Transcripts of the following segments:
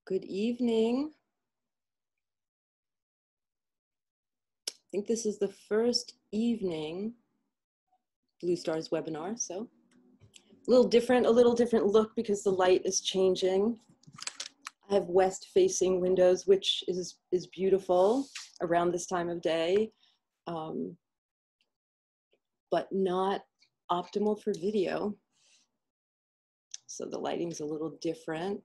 Good evening. I think this is the first evening Blue Stars webinar, so a little different look because the light is changing. I have west-facing windows, which is beautiful around this time of day, but not optimal for video. So the lighting's a little different.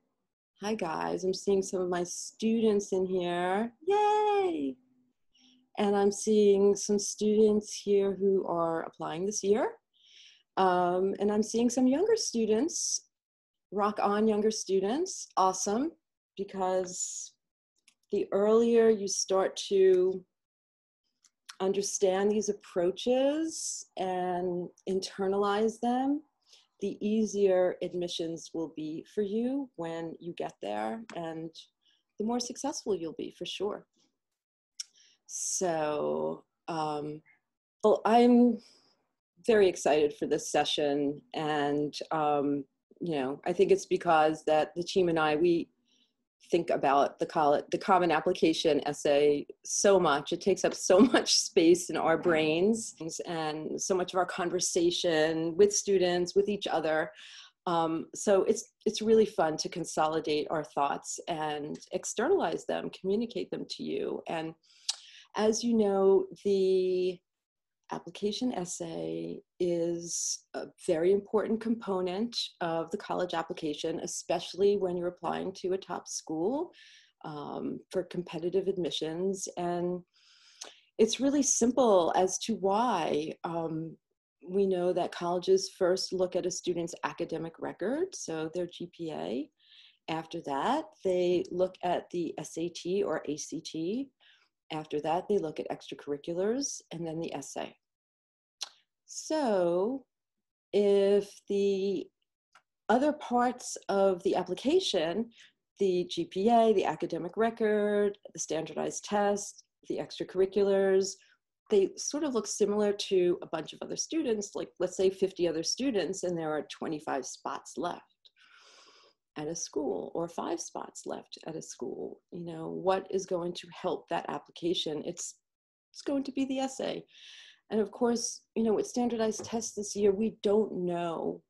Hi guys, I'm seeing some of my students in here. Yay! And I'm seeing some students here who are applying this year. And I'm seeing some younger students, rock on younger students, awesome, because the earlier you start to understand these approaches and internalize them, the easier admissions will be for you when you get there, and the more successful you'll be for sure. So, well, I'm very excited for this session, and you know, I think it's because that the team and I, we think about the Common Application essay so much. It takes up so much space in our brains and so much of our conversation with students, with each other. So it's really fun to consolidate our thoughts and externalize them, communicate them to you. And as you know, the application essay is a very important component of the college application, especially when you're applying to a top school for competitive admissions. And it's really simple as to why. We know that colleges first look at a student's academic record, so their GPA. After that, they look at the SAT or ACT. After that, they look at extracurriculars and then the essay. So if the other parts of the application, the GPA, the academic record, the standardized test, the extracurriculars, they sort of look similar to a bunch of other students, like let's say 50 other students, and there are 25 spots left at a school or 5 spots left at a school. You know, what is going to help that application? It's going to be the essay. And of course, you know, with standardized tests this year, we don't know.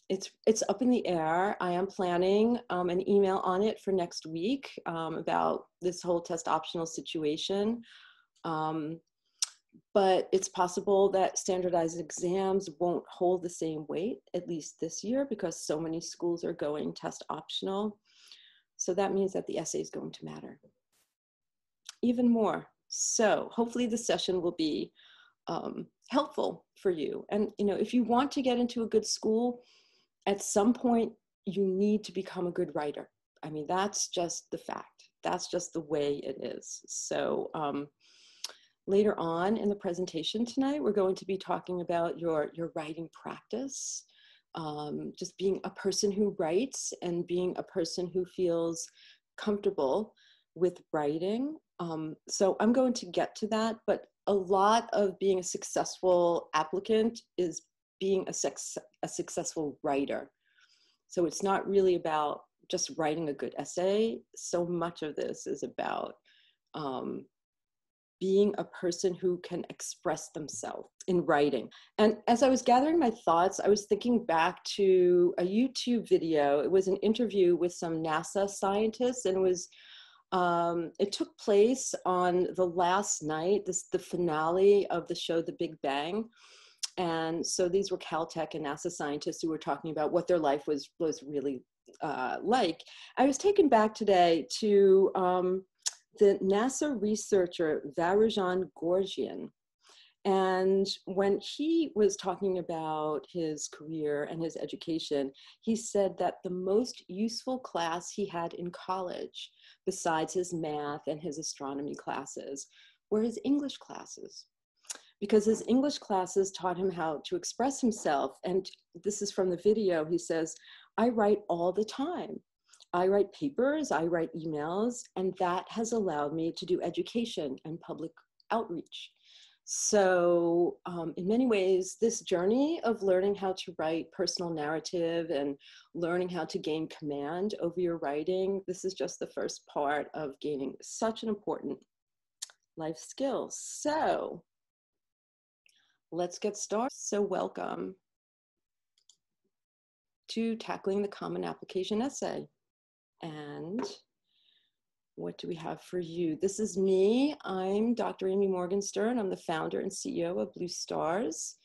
It's up in the air. I am planning an email on it for next week about this whole test optional situation. But it's possible that standardized exams won't hold the same weight, at least this year, because so many schools are going test optional. So that means that the essay is going to matter even more. So hopefully the session will be helpful for you. And, you know, if you want to get into a good school, at some point, you need to become a good writer. I mean, that's just the fact. That's just the way it is. So later on in the presentation tonight, we're going to be talking about your writing practice, just being a person who writes and being a person who feels comfortable with writing. So I'm going to get to that, but a lot of being a successful applicant is being a successful writer. So it's not really about just writing a good essay. So much of this is about being a person who can express themselves in writing. And as I was gathering my thoughts, I was thinking back to a YouTube video. It was an interview with some NASA scientists, and it was it took place on the last night, the finale of the show, The Big Bang. And so these were Caltech and NASA scientists who were talking about what their life was really like. I was taken back today to the NASA researcher, Varujan Gorgian. And when he was talking about his career and his education, he said that the most useful class he had in college, besides his math and his astronomy classes, were his English classes. Because his English classes taught him how to express himself. And this is from the video. He says, "I write all the time. I write papers, I write emails, and that has allowed me to do education and public outreach." So in many ways, this journey of learning how to write personal narrative and learning how to gain command over your writing, this is just the first part of gaining such an important life skill. So let's get started. So welcome to tackling the Common Application essay. And what do we have for you? This is me. I'm Dr. Amy Morgenstern. I'm the founder and CEO of Blue Stars.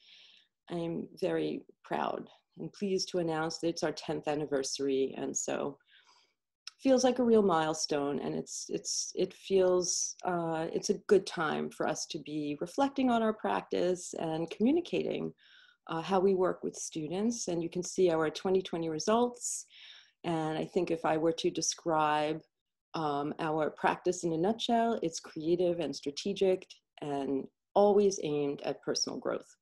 I'm very proud and pleased to announce that it's our 10th anniversary. And so it feels like a real milestone, and it feels it's a good time for us to be reflecting on our practice and communicating how we work with students. And you can see our 2020 results. And I think if I were to describe our practice in a nutshell, it's creative and strategic and always aimed at personal growth.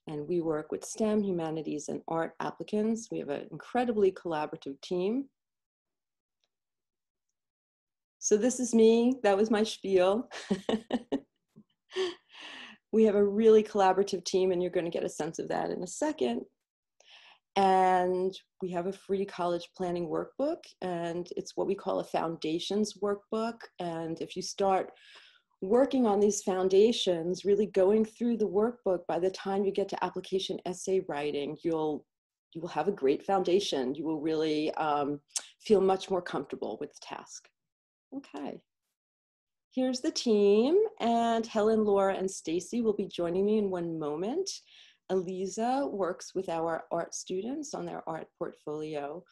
And we work with STEM, humanities, and art applicants. We have an incredibly collaborative team. So this is me. That was my spiel. We have a really collaborative team, and you're going to get a sense of that in a second. And we have a free college planning workbook, and it's what we call a foundations workbook. And if you start working on these foundations, really going through the workbook, by the time you get to application essay writing, you will have a great foundation. You will really feel much more comfortable with the task. Okay. Here's the team, and Helen, Laura, and Stacy will be joining me in one moment. Eliza works with our art students on their art portfolio.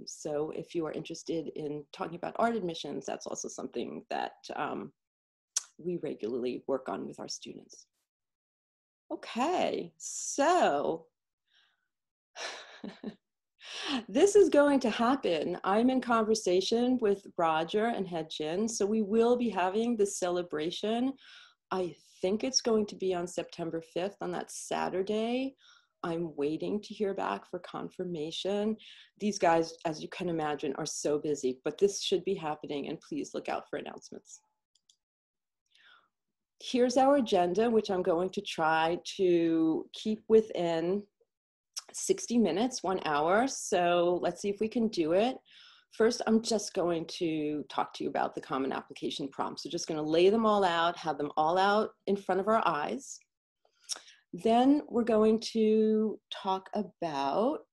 So if you are interested in talking about art admissions, that's also something that we regularly work on with our students. Okay, so this is going to happen. I'm in conversation with Roger and Hedgen, so we will be having this celebration. I think it's going to be on September 5th, on that Saturday. I'm waiting to hear back for confirmation. These guys, as you can imagine, are so busy, but this should be happening, and please look out for announcements. Here's our agenda, which I'm going to try to keep within 60 minutes, 1 hour. So let's see if we can do it. First, I'm just going to talk to you about the common application prompts. So just going to lay them all out, have them all out in front of our eyes. Then we're going to talk about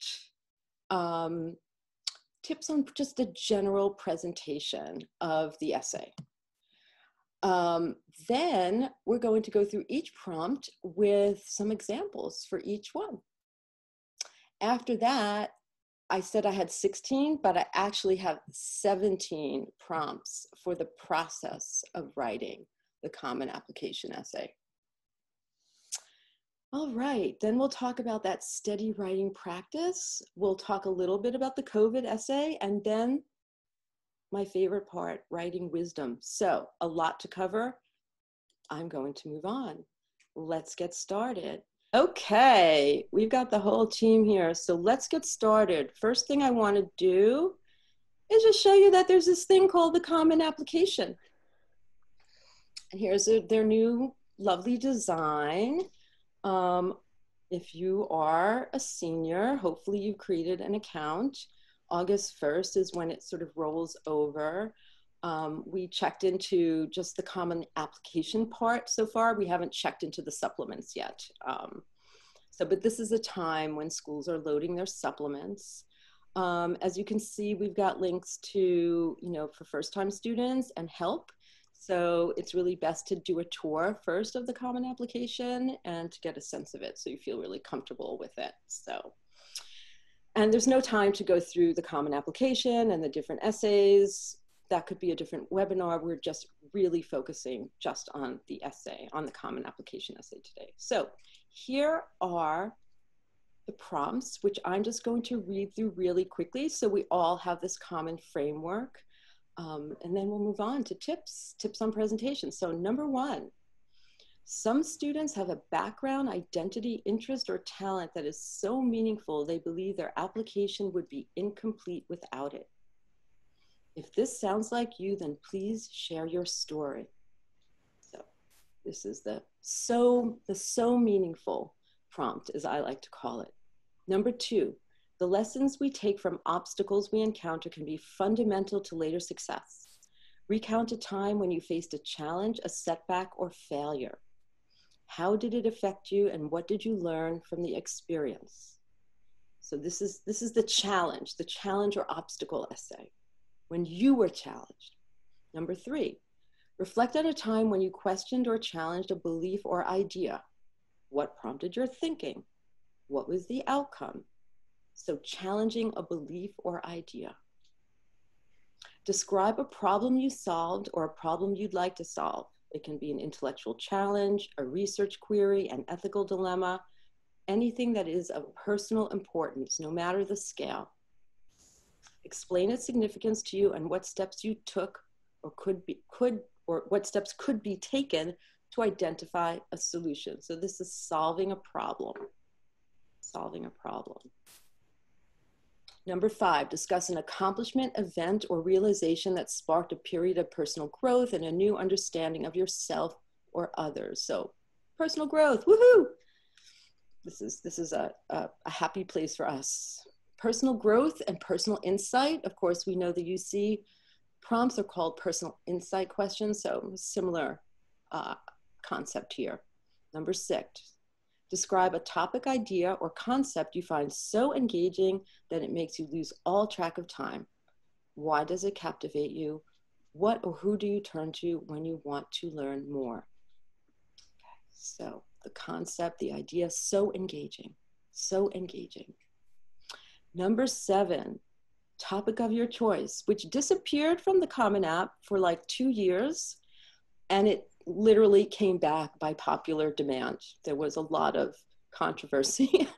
tips on just a general presentation of the essay. Then we're going to go through each prompt with some examples for each one. After that, I said I had 16, but I actually have 17 prompts for the process of writing the common application essay. All right, then we'll talk about that steady writing practice. We'll talk a little bit about the COVID essay, and then my favorite part, writing wisdom. So a lot to cover. I'm going to move on. Let's get started. Okay, we've got the whole team here, so let's get started. First thing I want to do is just show you that there's this thing called the Common Application. And here's their new lovely design. If you are a senior, hopefully you've created an account. August 1st is when it sort of rolls over. We checked into just the common application part so far. We haven't checked into the supplements yet. But this is a time when schools are loading their supplements. As you can see, we've got links to, for first-time students and help. So it's really best to do a tour first of the common application and to get a sense of it so you feel really comfortable with it. And there's no time to go through the common application and the different essays. That could be a different webinar. We're just really focusing just on the essay, on the common application essay today. So here are the prompts, which I'm just going to read through really quickly so we all have this common framework. And then we'll move on to tips on presentation. So number 1, some students have a background, identity, interest, or talent that is so meaningful they believe their application would be incomplete without it. If this sounds like you, then please share your story. So This is the so meaningful prompt, as I like to call it. Number 2, the lessons we take from obstacles we encounter can be fundamental to later success. Recount a time when you faced a challenge, a setback, or failure. How did it affect you, and what did you learn from the experience? So this is the challenge or obstacle essay, when you were challenged. Number 3, reflect on a time when you questioned or challenged a belief or idea. What prompted your thinking? What was the outcome? So challenging a belief or idea. Describe a problem you solved or a problem you'd like to solve. It can be an intellectual challenge, a research query, an ethical dilemma, anything that is of personal importance, no matter the scale. Explain its significance to you and what steps you took or what steps could be taken to identify a solution. So this is solving a problem. Solving a problem. Number 5, discuss an accomplishment, event, or realization that sparked a period of personal growth and a new understanding of yourself or others. So personal growth, woohoo! This is a happy place for us. Personal growth and personal insight. Of course, we know the UC prompts are called personal insight questions, so similar concept here. Number 6, describe a topic, idea, or concept you find so engaging that it makes you lose all track of time. Why does it captivate you? What or who do you turn to when you want to learn more? Okay, so the concept, the idea, so engaging, so engaging. Number 7, topic of your choice, which disappeared from the Common App for like 2 years, and it literally came back by popular demand. There was a lot of controversy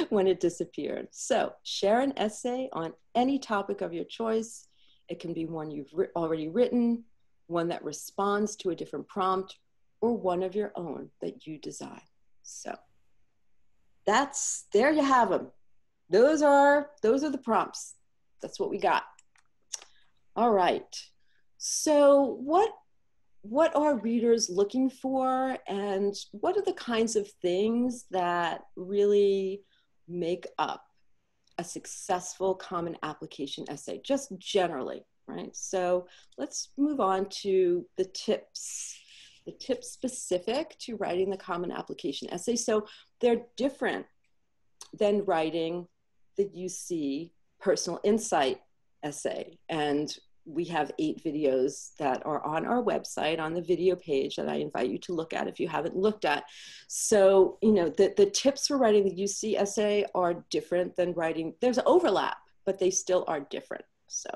when it disappeared. So share an essay on any topic of your choice. It can be one you've already written, one that responds to a different prompt, or one of your own that you design. So there you have them. Those are the prompts. That's what we got. All right. So what are readers looking for, and what are the kinds of things that really make up a successful common application essay, just generally, right? So let's move on to the tips specific to writing the common application essay. So they're different than writing the UC personal insight essay. And we have 8 videos that are on our website on the video page that I invite you to look at if you haven't looked at. So, you know, the tips for writing the UC essay are different than writing, there's overlap, but they still are different. So,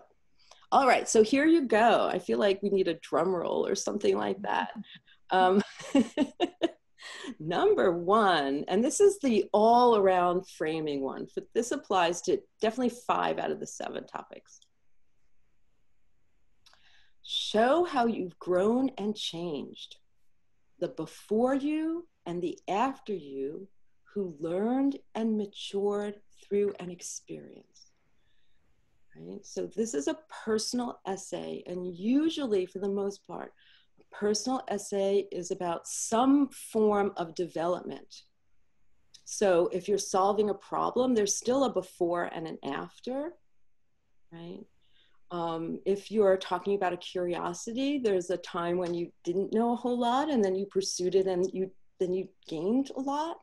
all right, so here you go. I feel like we need a drum roll or something like that. Number 1, and this is the all around framing one, but this applies to definitely 5 out of the 7 topics. Show how you've grown and changed. The before you and the after you who learned and matured through an experience. Right? So this is a personal essay, and usually, for the most part, a personal essay is about some form of development. So if you're solving a problem, there's still a before and an after, right? If you're talking about a curiosity, there's a time when you didn't know a whole lot, and then you pursued it, and then you gained a lot.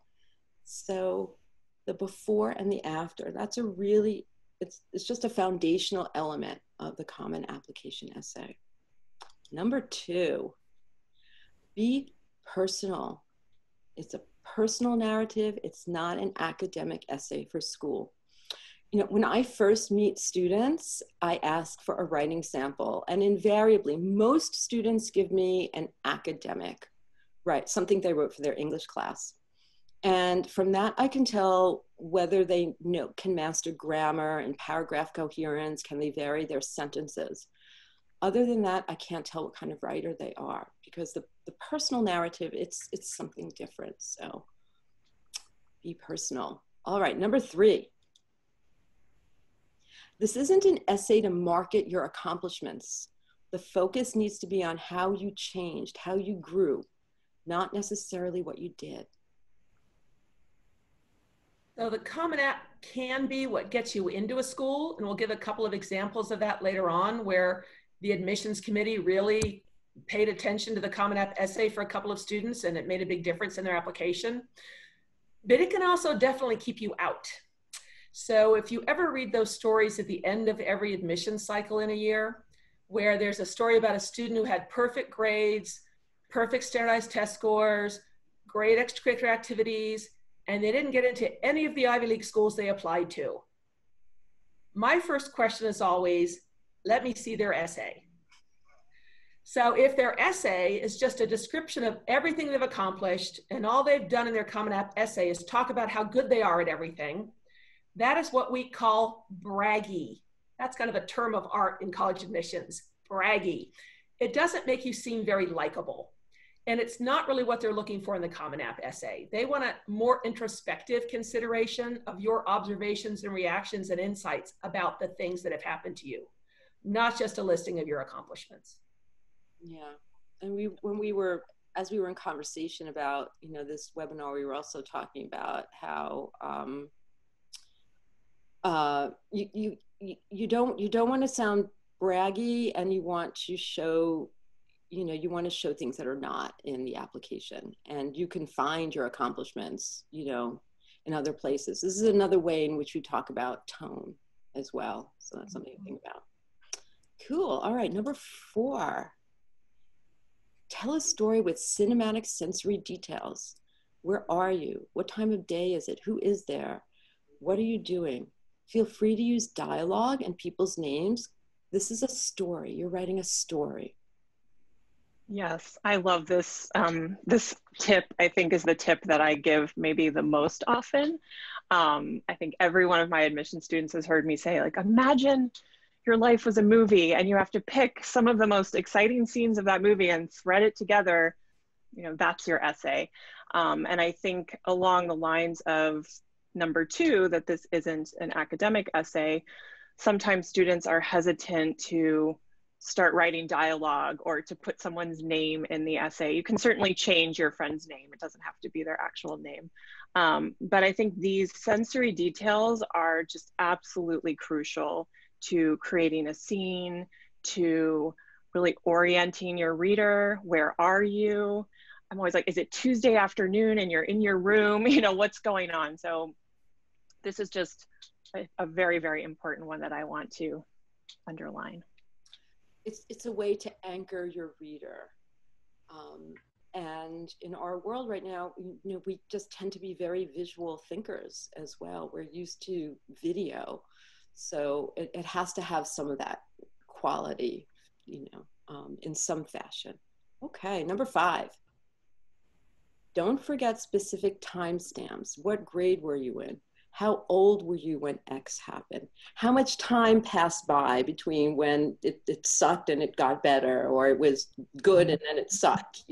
So the before and the after, that's a really, it's just a foundational element of the common application essay. Number 2, be personal. It's a personal narrative. It's not an academic essay for school. You know, when I first meet students, I ask for a writing sample, and invariably, most students give me an academic, right, something they wrote for their English class. And from that, I can tell whether they can master grammar and paragraph coherence, can they vary their sentences. Other than that, I can't tell what kind of writer they are, because the personal narrative, it's something different. So be personal. All right, number 3. This isn't an essay to market your accomplishments. The focus needs to be on how you changed, how you grew. not necessarily what you did. So the Common App can be what gets you into a school, and we'll give a couple of examples of that later on, where the admissions committee really paid attention to the Common App essay for a couple of students, and it made a big difference in their application. But it can also definitely keep you out. So if you ever read those stories at the end of every admission cycle in a year, where there's a story about a student who had perfect grades, perfect standardized test scores, great extracurricular activities, and they didn't get into any of the Ivy League schools they applied to, my first question is always, let me see their essay. So if their essay is just a description of everything they've accomplished and all they've done in their Common App essay is talk about how good they are at everything, that is what we call braggy. That's kind of a term of art in college admissions, braggy. It doesn't make you seem very likable. And it's not really what they're looking for in the Common App essay. They want a more introspective consideration of your observations and reactions and insights about the things that have happened to you, not just a listing of your accomplishments. Yeah, and as we were in conversation about, this webinar, we were also talking about how you don't want to sound braggy, and you want to show, you want to show things that are not in the application, and you can find your accomplishments, in other places. This is another way in which we talk about tone as well. So that's something to think about. Cool. All right. Number 4. Tell a story with cinematic sensory details. Where are you? What time of day is it? Who is there? What are you doing? Feel free to use dialogue and people's names. This is a story. You're writing a story. Yes, I love this. This tip, I think, is the tip that I give maybe the most often. I think every one of my admission students has heard me say, like, imagine your life was a movie and you have to pick some of the most exciting scenes of that movie and thread it together. That's your essay. And I think along the lines of number 2, that this isn't an academic essay, sometimes students are hesitant to start writing dialogue or to put someone's name in the essay. You can certainly change your friend's name. It doesn't have to be their actual name. But I think these sensory details are just absolutely crucial to creating a scene, to really orienting your reader. Where are you? I'm always like, is it Tuesday afternoon and you're in your room? What's going on? So this is just a very, very important one that I want to underline. It's a way to anchor your reader. And in our world right now, we just tend to be very visual thinkers as well. We're used to video. So it has to have some of that quality, in some fashion. Okay, number 5. Don't forget specific timestamps. What grade were you in? How old were you when X happened? How much time passed by between when it sucked and it got better, or it was good and then it sucked,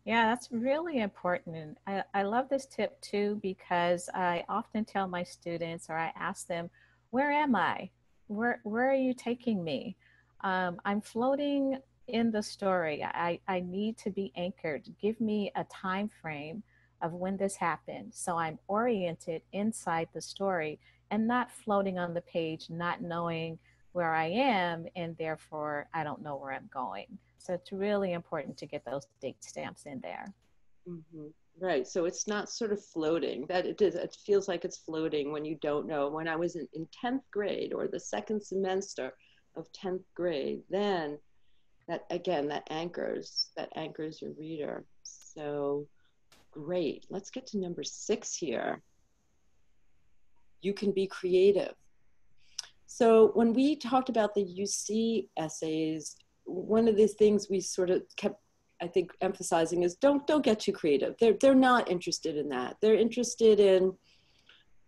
Yeah, that's really important. And I love this tip too, because I often tell my students, or I ask them, where am I? Where are you taking me? I'm floating in the story. I need to be anchored. Give me a time frame of when this happened. So I'm oriented inside the story and not floating on the page, not knowing where I am, and therefore I don't know where I'm going. So it's really important to get those date stamps in there. Mm-hmm. Right. So it's not sort of floating. That it feels like it's floating when you don't know. When I was in 10th grade or the second semester of 10th grade, then that anchors your reader. So great. Let's get to number 6 here. You can be creative. So when we talked about the UC essays, one of the things we sort of kept, I think, emphasizing is don't get too creative. They're not interested in that. They're interested in,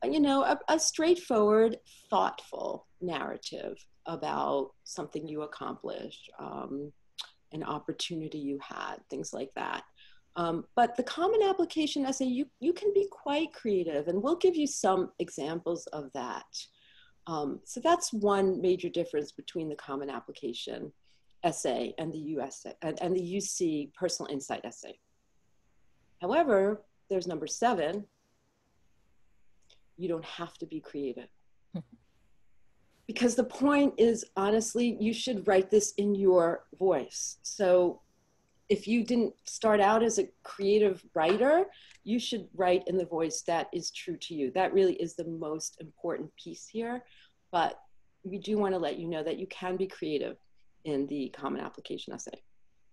a straightforward, thoughtful narrative about something you accomplished, an opportunity you had, things like that. But the common application essay, you can be quite creative, and we'll give you some examples of that. So that's one major difference between the common application essay and the and the UC personal insight essay. However, there's number 7. You don't have to be creative. Because the point is, honestly, you should write this in your voice. So if you didn't start out as a creative writer, you should write in the voice that is true to you. That really is the most important piece here. But we do want to let you know that you can be creative in the Common Application essay,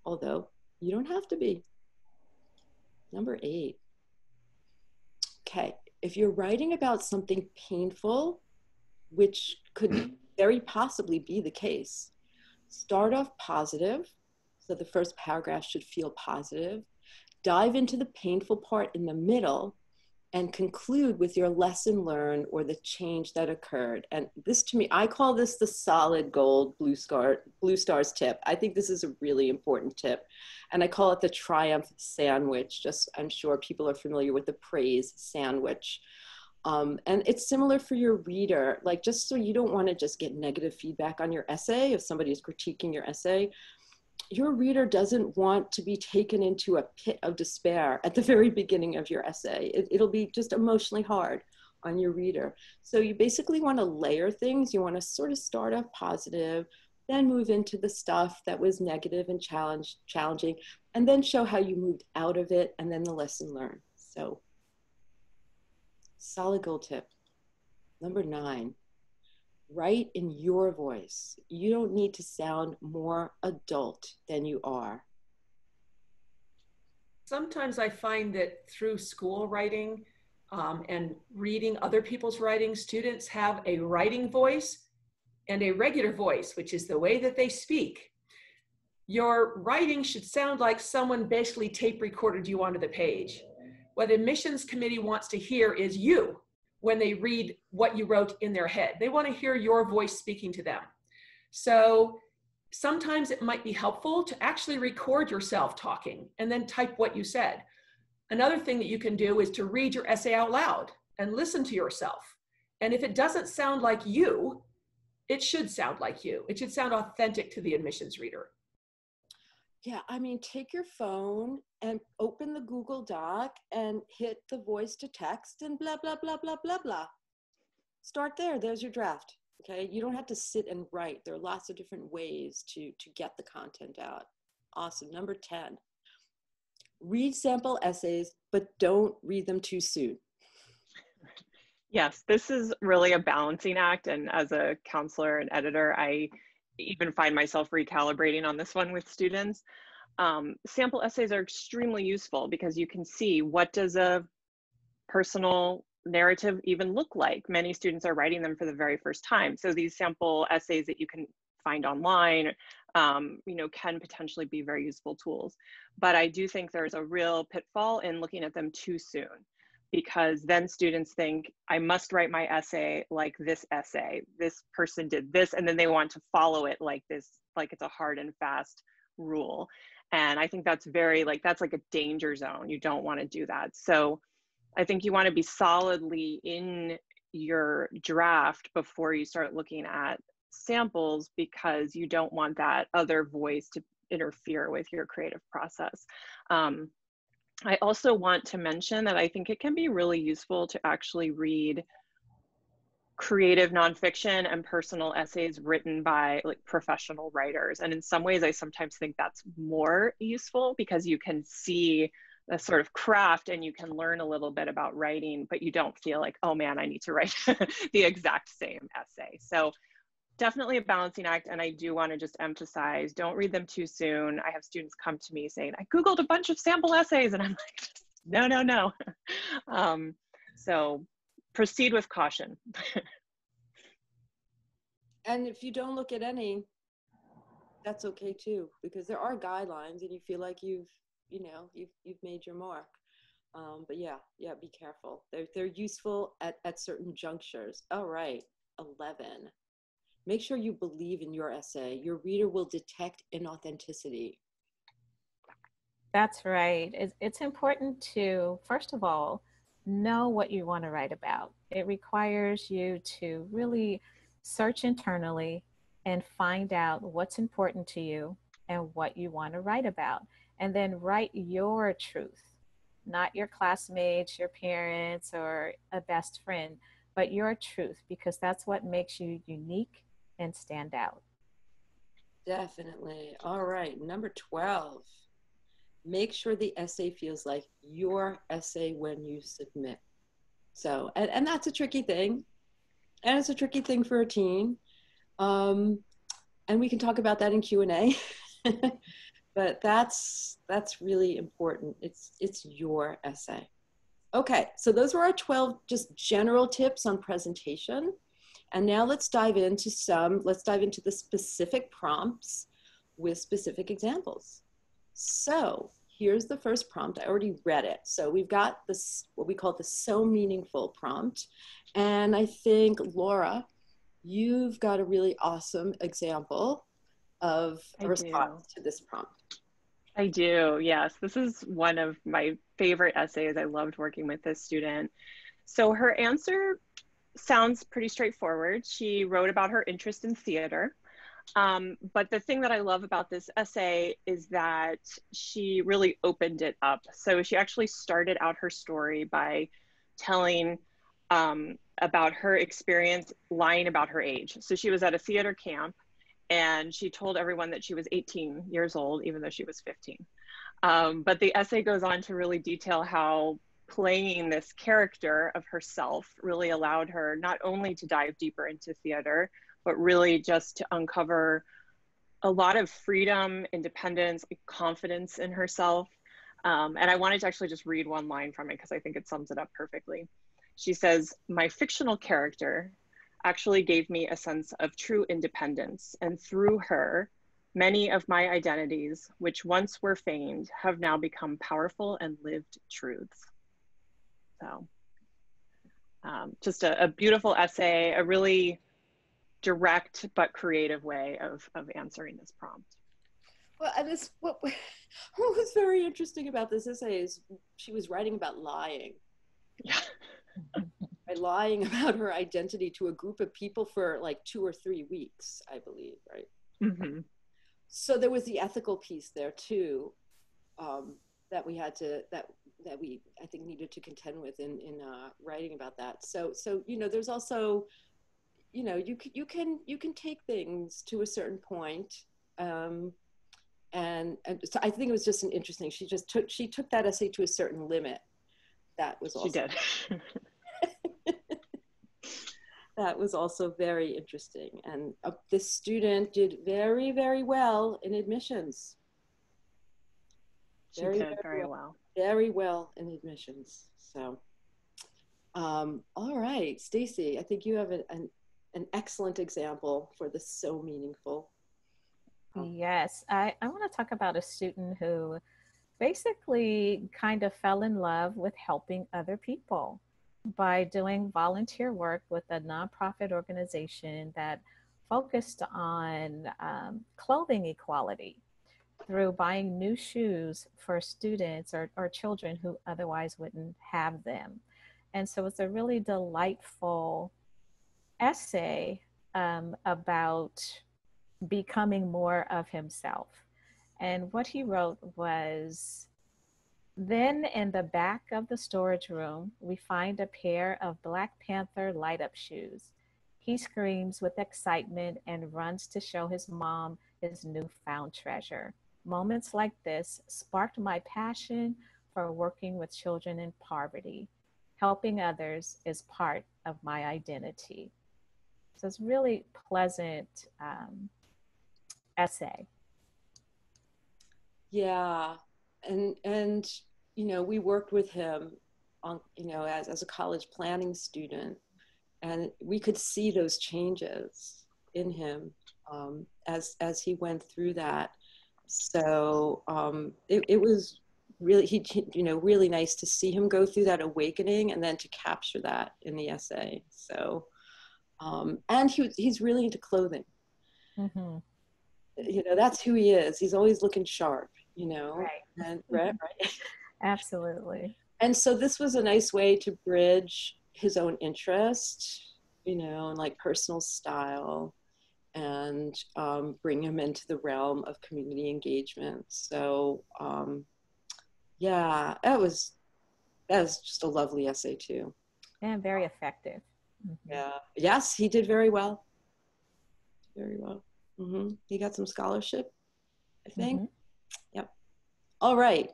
although you don't have to be. Number 8. Okay, if you're writing about something painful, which could very possibly be the case, start off positive. So the first paragraph should feel positive. Dive into the painful part in the middle and conclude with your lesson learned or the change that occurred. And this, to me, I call this the solid gold blue stars tip. I think this is a really important tip. And I call it the triumph sandwich. Just, I'm sure people are familiar with the praise sandwich. And it's similar for your reader, like just so you don't want to just get negative feedback on your essay. If somebody is critiquing your essay, your reader doesn't want to be taken into a pit of despair at the very beginning of your essay. It'll be just emotionally hard on your reader. So you basically want to layer things. You want to sort of start off positive, then move into the stuff that was negative and challenging, and then show how you moved out of it, and then the lesson learned. So solid gold tip. Number 9. Write in your voice. You don't need to sound more adult than you are. Sometimes I find that through school writing and reading other people's writing, students have a writing voice and a regular voice, which is the way that they speak. Your writing should sound like someone basically tape recorded you onto the page. What the admissions committee wants to hear is you when they read what you wrote in their head. They want to hear your voice speaking to them. So sometimes it might be helpful to actually record yourself talking and then type what you said. Another thing that you can do is to read your essay out loud and listen to yourself. And if it doesn't sound like you, it should sound like you. It should sound authentic to the admissions reader. Yeah, I mean, take your phone and open the Google Doc and hit the voice to text and blah, blah, blah, blah, blah, blah. Start there. There's your draft. Okay, you don't have to sit and write. There are lots of different ways to get the content out. Awesome. Number 10, read sample essays, but don't read them too soon. Yes, this is really a balancing act. And as a counselor and editor, I even find myself recalibrating on this one with students. Sample essays are extremely useful because you can see, what does a personal narrative even look like? Many students are writing them for the very first time. So these sample essays that you can find online, can potentially be very useful tools. But I do think there's a real pitfall in looking at them too soon, because then students think, I must write my essay like this essay. This person did this, and then they want to follow it like this, like it's a hard and fast rule. And I think that's that's like a danger zone. You don't want to do that. So I think you want to be solidly in your draft before you start looking at samples, because you don't want that other voice to interfere with your creative process. I also want to mention that I think it can be really useful to actually read creative nonfiction and personal essays written by professional writers. And in some ways, I sometimes think that's more useful, because you can see the sort of craft and you can learn a little bit about writing, but you don't feel like, oh man, I need to write the exact same essay. So definitely a balancing act. And I do want to just emphasize, don't read them too soon. I have students come to me saying, I Googled a bunch of sample essays, and I'm like, no. So proceed with caution. And if you don't look at any, that's okay too, because there are guidelines and you feel like you've made your mark. But yeah, be careful. They're useful at certain junctures. All right, 11. Make sure you believe in your essay. Your reader will detect inauthenticity. That's right. It's important to, first of all, know what you want to write about. It requires you to really search internally and find out what's important to you, and what you want to write about. And then write your truth, not your classmates, your parents, or a best friend, but your truth, because that's what makes you unique and stand out. Definitely. All right, number 12. Make sure the essay feels like your essay when you submit. So, and that's a tricky thing. And it's a tricky thing for a teen. And we can talk about that in Q&A. But that's really important. It's your essay. Okay, so those were our 12 just general tips on presentation. And now let's dive into the specific prompts with specific examples. So here's the first prompt. I already read it. So we've got this, what we call the So Meaningful prompt. And I think, Laura, you've got a really awesome example of a response to this prompt. I do, yes. This is one of my favorite essays. I loved working with this student. So her answer sounds pretty straightforward. She wrote about her interest in theater. But the thing that I love about this essay is that she really opened it up. So she actually started out her story by telling about her experience lying about her age. So she was at a theater camp and she told everyone that she was 18 years old, even though she was 15. But the essay goes on to really detail how playing this character of herself really allowed her not only to dive deeper into theater, but really just to uncover a lot of freedom, independence, confidence in herself. And I wanted to actually just read one line from it because I think it sums it up perfectly. She says, "My fictional character actually gave me a sense of true independence, and through her, many of my identities, which once were feigned, have now become powerful and lived truths." So just a beautiful essay, a really direct but creative way of answering this prompt. Well, and what was very interesting about this essay is she was writing about lying. Yeah. Right, lying about her identity to a group of people for like 2 or 3 weeks, I believe, right? Mm-hmm. So there was the ethical piece there too, that we had to that we I think needed to contend with in writing about that. So you know, there's also, you know, you can take things to a certain point, and so I think it was just an interesting. She took that essay to a certain limit. That was also, she did. That was also very interesting. And this student did very, very well in admissions. She did very well. Very well in admissions. So, all right, Stacy, I think you have an excellent example for the So Meaningful. Yes, I want to talk about a student who basically kind of fell in love with helping other people by doing volunteer work with a nonprofit organization that focused on clothing equality through buying new shoes for students or children who otherwise wouldn't have them. And so it's a really delightful essay about becoming more of himself. And what he wrote was, "Then in the back of the storage room, we find a pair of Black Panther light-up shoes. He screams with excitement and runs to show his mom his newfound treasure. Moments like this sparked my passion for working with children in poverty. Helping others is part of my identity." So it's really pleasant essay. Yeah, and you know, we worked with him on, you know, as a college planning student, and we could see those changes in him as he went through that. So it was really, you know, really nice to see him go through that awakening and then to capture that in the essay. So and he's really into clothing. Mm-hmm. You know, that's who he is. He's always looking sharp, you know. Right. And right. Absolutely. And so this was a nice way to bridge his own interest, you know, and like personal style and bring him into the realm of community engagement. So yeah, that was just a lovely essay too. And very effective. Yeah. Yes, he did very well. Very well. He got some scholarship, I think. Yep. All right.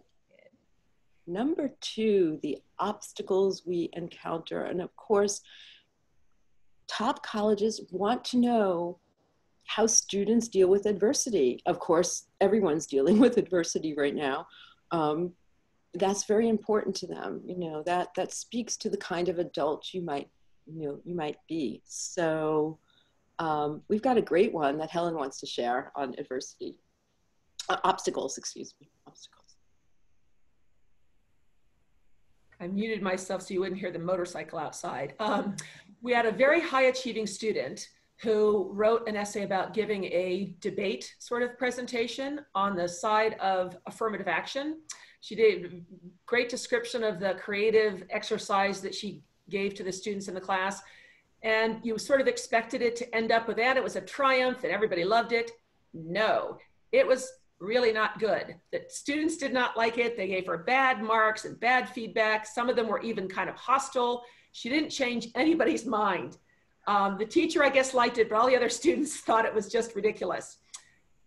Number 2, the obstacles we encounter. And of course, top colleges want to know how students deal with adversity. Of course, everyone's dealing with adversity right now. That's very important to them. You know, that speaks to the kind of adult you might be. So we've got a great one that Helen wants to share on adversity, obstacles, excuse me, obstacles. I muted myself so you wouldn't hear the motorcycle outside. We had a very high achieving student who wrote an essay about giving a debate sort of presentation on the side of affirmative action. She did a great description of the creative exercise that she gave to the students in the class. And you sort of expected it to end up with that. It was a triumph and everybody loved it. No, it was really not good. The students did not like it. They gave her bad marks and bad feedback. Some of them were even kind of hostile. She didn't change anybody's mind. The teacher, I guess, liked it, but all the other students thought it was just ridiculous.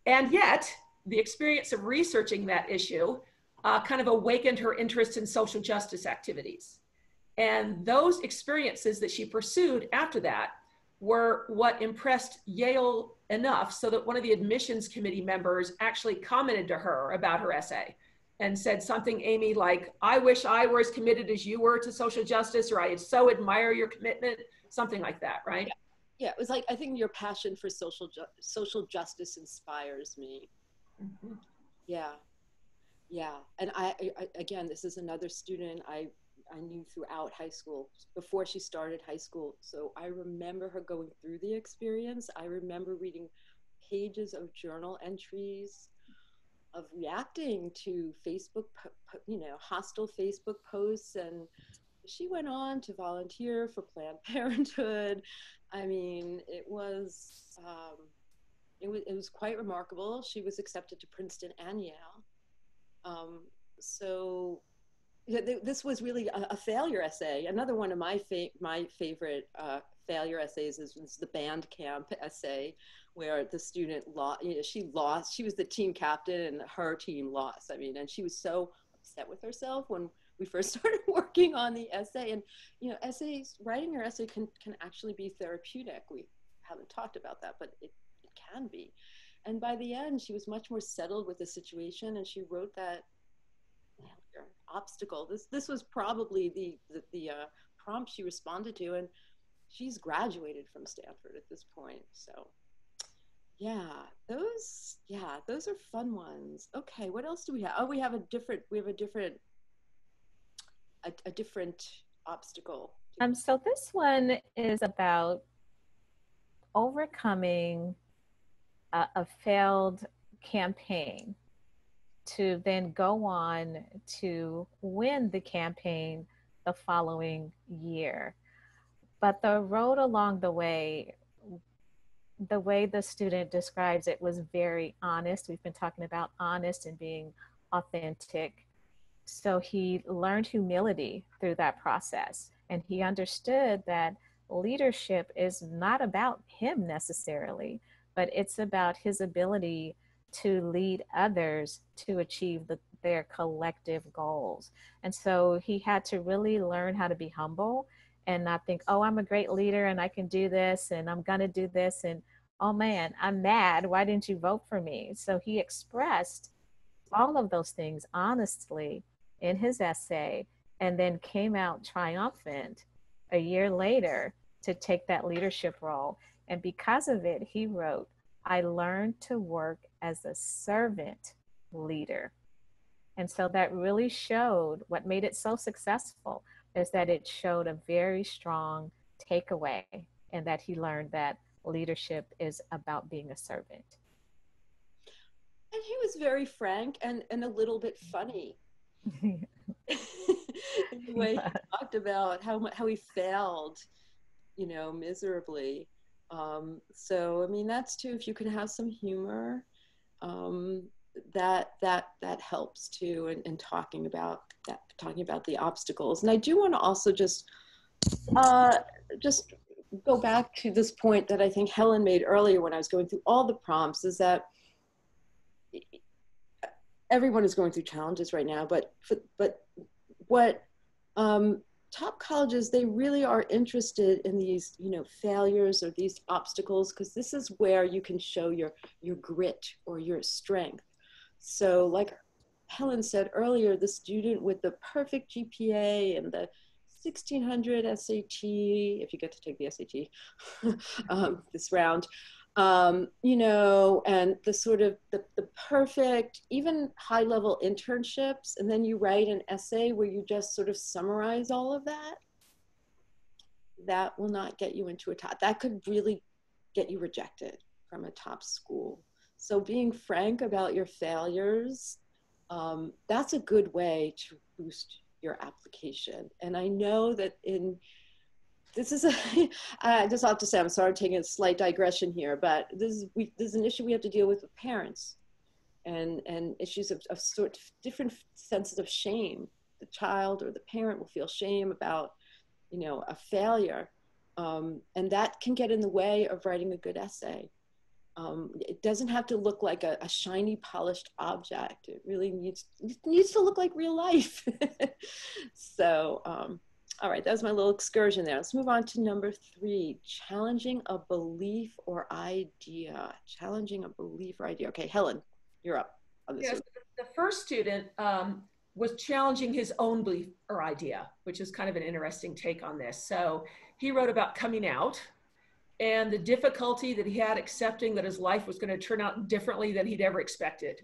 And yet, the experience of researching that issue kind of awakened her interest in social justice activities. And those experiences that she pursued after that were what impressed Yale enough so that one of the admissions committee members actually commented to her about her essay and said something, Amy, like, I wish I were as committed as you were to social justice, or I so admire your commitment, something like that, right? Yeah, it was like, I think your passion for social justice inspires me. Yeah. And I again, this is another student I knew throughout high school, before she started high school. So I remember her going through the experience. I remember reading pages of journal entries, of reacting to Facebook, hostile Facebook posts. And she went on to volunteer for Planned Parenthood. I mean, it was quite remarkable. She was accepted to Princeton and Yale. So yeah, this was really a failure essay. Another one of my favorite failure essays is the band camp essay, where the student lost. She lost. She was the team captain, and her team lost. I mean, and she was so upset with herself when we first started working on the essay. And writing your essay can actually be therapeutic. We haven't talked about that, but it can be. And by the end, she was much more settled with the situation, and she wrote that obstacle. This was probably the prompt she responded to, and she's graduated from Stanford at this point. So yeah, those are fun ones. Okay, what else do we have? Oh, we have a different obstacle. So this one is about overcoming a failed campaign to then go on to win the campaign the following year. But the road along the way the student describes it was very honest. We've been talking about honest and being authentic. So he learned humility through that process. And he understood that leadership is not about him necessarily, but it's about his ability to lead others to achieve their collective goals. And so he had to really learn how to be humble and not think, oh, I'm a great leader and I can do this and I'm gonna do this, and oh man, I'm mad, why didn't you vote for me? So he expressed all of those things honestly in his essay, and then came out triumphant a year later to take that leadership role. And because of it, he wrote, I learned to work as a servant leader. And so that really showed, what made it so successful is that it showed a very strong takeaway, and that he learned that leadership is about being a servant. And he was very frank and a little bit funny. In the way he talked about how he failed, miserably. So, I mean, that's too, if you can have some humor, that helps too, in talking about the obstacles. And I do want to also just go back to this point that I think Helen made earlier when I was going through all the prompts, is that everyone is going through challenges right now, but what top colleges, they really are interested in these, failures or these obstacles, because this is where you can show your grit or your strength. So like Helen said earlier, the student with the perfect GPA and the 1600 SAT, if you get to take the SAT this round, and the sort of the perfect, even high level internships, and then you write an essay where you just sort of summarize all of that, that will not get you into a top. That could really get you rejected from a top school. So being frank about your failures, that's a good way to boost your application. And I know that I just have to say, I'm sorry taking a slight digression here, but this is an issue we have to deal with parents and issues of sort of different senses of shame. The child or the parent will feel shame about, a failure. And that can get in the way of writing a good essay. It doesn't have to look like a shiny, polished object. It really needs to look like real life. So, all right, that was my little excursion there. Let's move on to number 3, challenging a belief or idea. Challenging a belief or idea. Okay, Helen, you're up on this one. The first student was challenging his own belief or idea, which is kind of an interesting take on this. So he wrote about coming out and the difficulty that he had accepting that his life was going to turn out differently than he'd ever expected,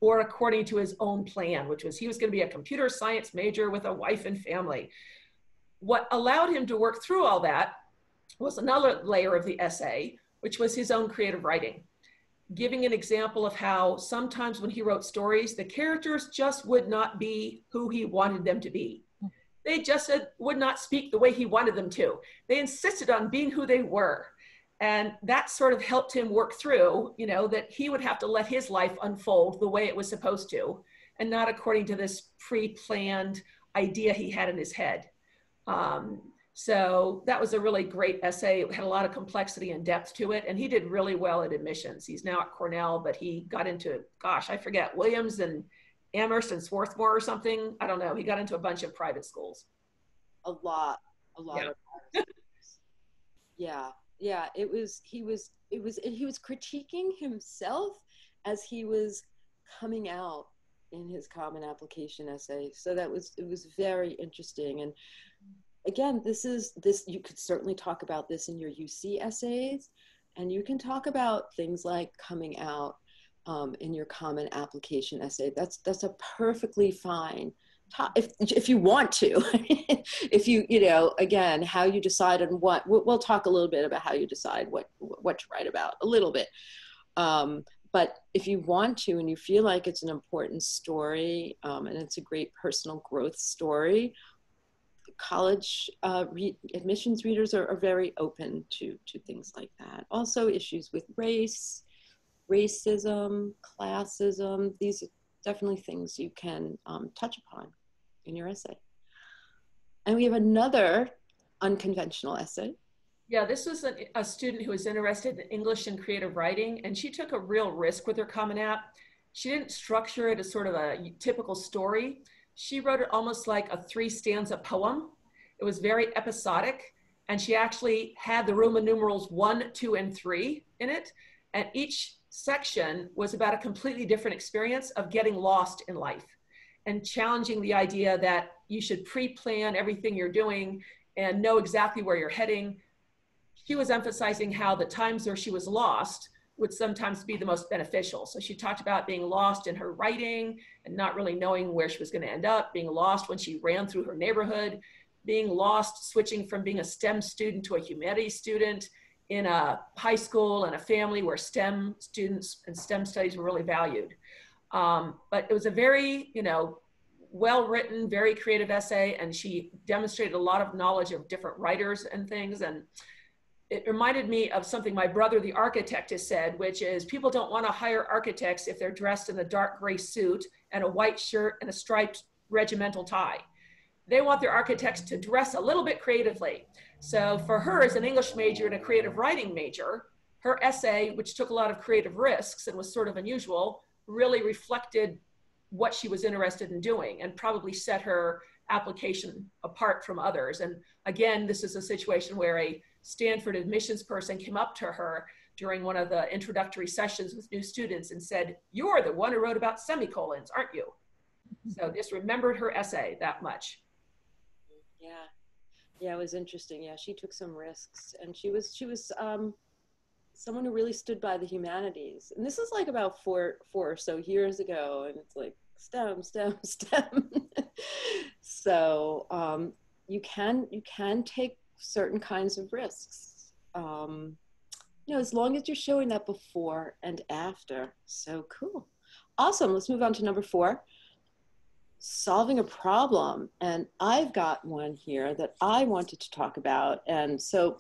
or according to his own plan, which was he was going to be a computer science major with a wife and family. What allowed him to work through all that was another layer of the essay, which was his own creative writing, giving an example of how sometimes when he wrote stories, the characters just would not be who he wanted them to be. They just would not speak the way he wanted them to. They insisted on being who they were. And that sort of helped him work through, that he would have to let his life unfold the way it was supposed to, and not according to this pre-planned idea he had in his head. So that was a really great essay. It had a lot of complexity and depth to it, and he did really well at admissions. He's now at Cornell, but he got into, gosh, I forget, Williams and Amherst and Swarthmore or something. I don't know. He got into a bunch of private schools. A lot of private schools. Yeah. He was critiquing himself as he was coming out in his common application essay. So it was very interesting. And again, you could certainly talk about this in your UC essays, and you can talk about things like coming out in your common application essay. That's a perfectly fine if you want to. If you again, how you decide on what, we'll talk a little bit about how you decide what to write about a little bit. But if you want to, and you feel like it's an important story, and it's a great personal growth story, college admissions readers are very open to things like that. Also issues with racism, classism, these are definitely things you can touch upon in your essay. And we have another unconventional essay. Yeah, this was a student who was interested in English and creative writing, and she took a real risk with her Common App. She didn't structure it as sort of a typical story. She wrote it almost like a 3-stanza poem. It was very episodic, and she actually had the Roman numerals 1, 2, and 3 in it, and each section was about a completely different experience of getting lost in life and challenging the idea that you should pre-plan everything you're doing and know exactly where you're heading. She was emphasizing how the times where she was lost would sometimes be the most beneficial. So she talked about being lost in her writing and not really knowing where she was going to end up, being lost when she ran through her neighborhood, being lost switching from being a STEM student to a humanities student in a high school and a family where STEM students and STEM studies were really valued. But it was a very, well-written, very creative essay, and she demonstrated a lot of knowledge of different writers and things. And it reminded me of something my brother, the architect, has said, which is people don't want to hire architects if they're dressed in a dark gray suit and a white shirt and a striped regimental tie. They want their architects to dress a little bit creatively. So for her, as an English major and a creative writing major, her essay, which took a lot of creative risks and was sort of unusual, really reflected what she was interested in doing and probably set her application apart from others. And again, this is a situation where a Stanford admissions person came up to her during one of the introductory sessions with new students and said, "You're the one who wrote about semicolons, aren't you?" So just remembered her essay that much. Yeah. Yeah, it was interesting. Yeah, she took some risks, and she was someone who really stood by the humanities. And this is like about four or so years ago, and it's like STEM, STEM, STEM. So you can take certain kinds of risks. You know, as long as you're showing that before and after. So cool. Awesome. Let's move on to number 4. Solving a problem. And I've got one here that I wanted to talk about. And so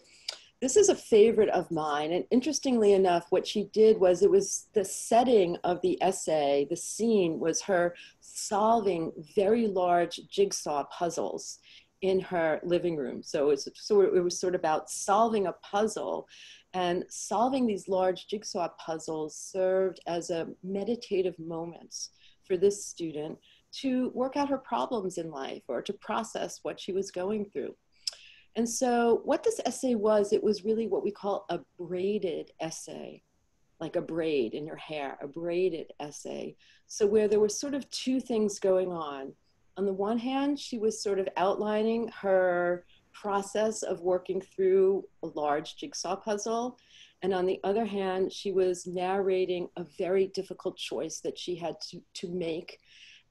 this is a favorite of mine. And interestingly enough, what she did was, it was the setting of the essay, the scene was her solving very large jigsaw puzzles in her living room. So it was sort of about solving a puzzle, and solving these large jigsaw puzzles served as a meditative moment for this student to work out her problems in life or to process what she was going through. And so what this essay was, it was really what we call a braided essay, like a braid in your hair, a braided essay. So where there were sort of two things going on. On the one hand, she was sort of outlining her process of working through a large jigsaw puzzle. And on the other hand, she was narrating a very difficult choice that she had to make,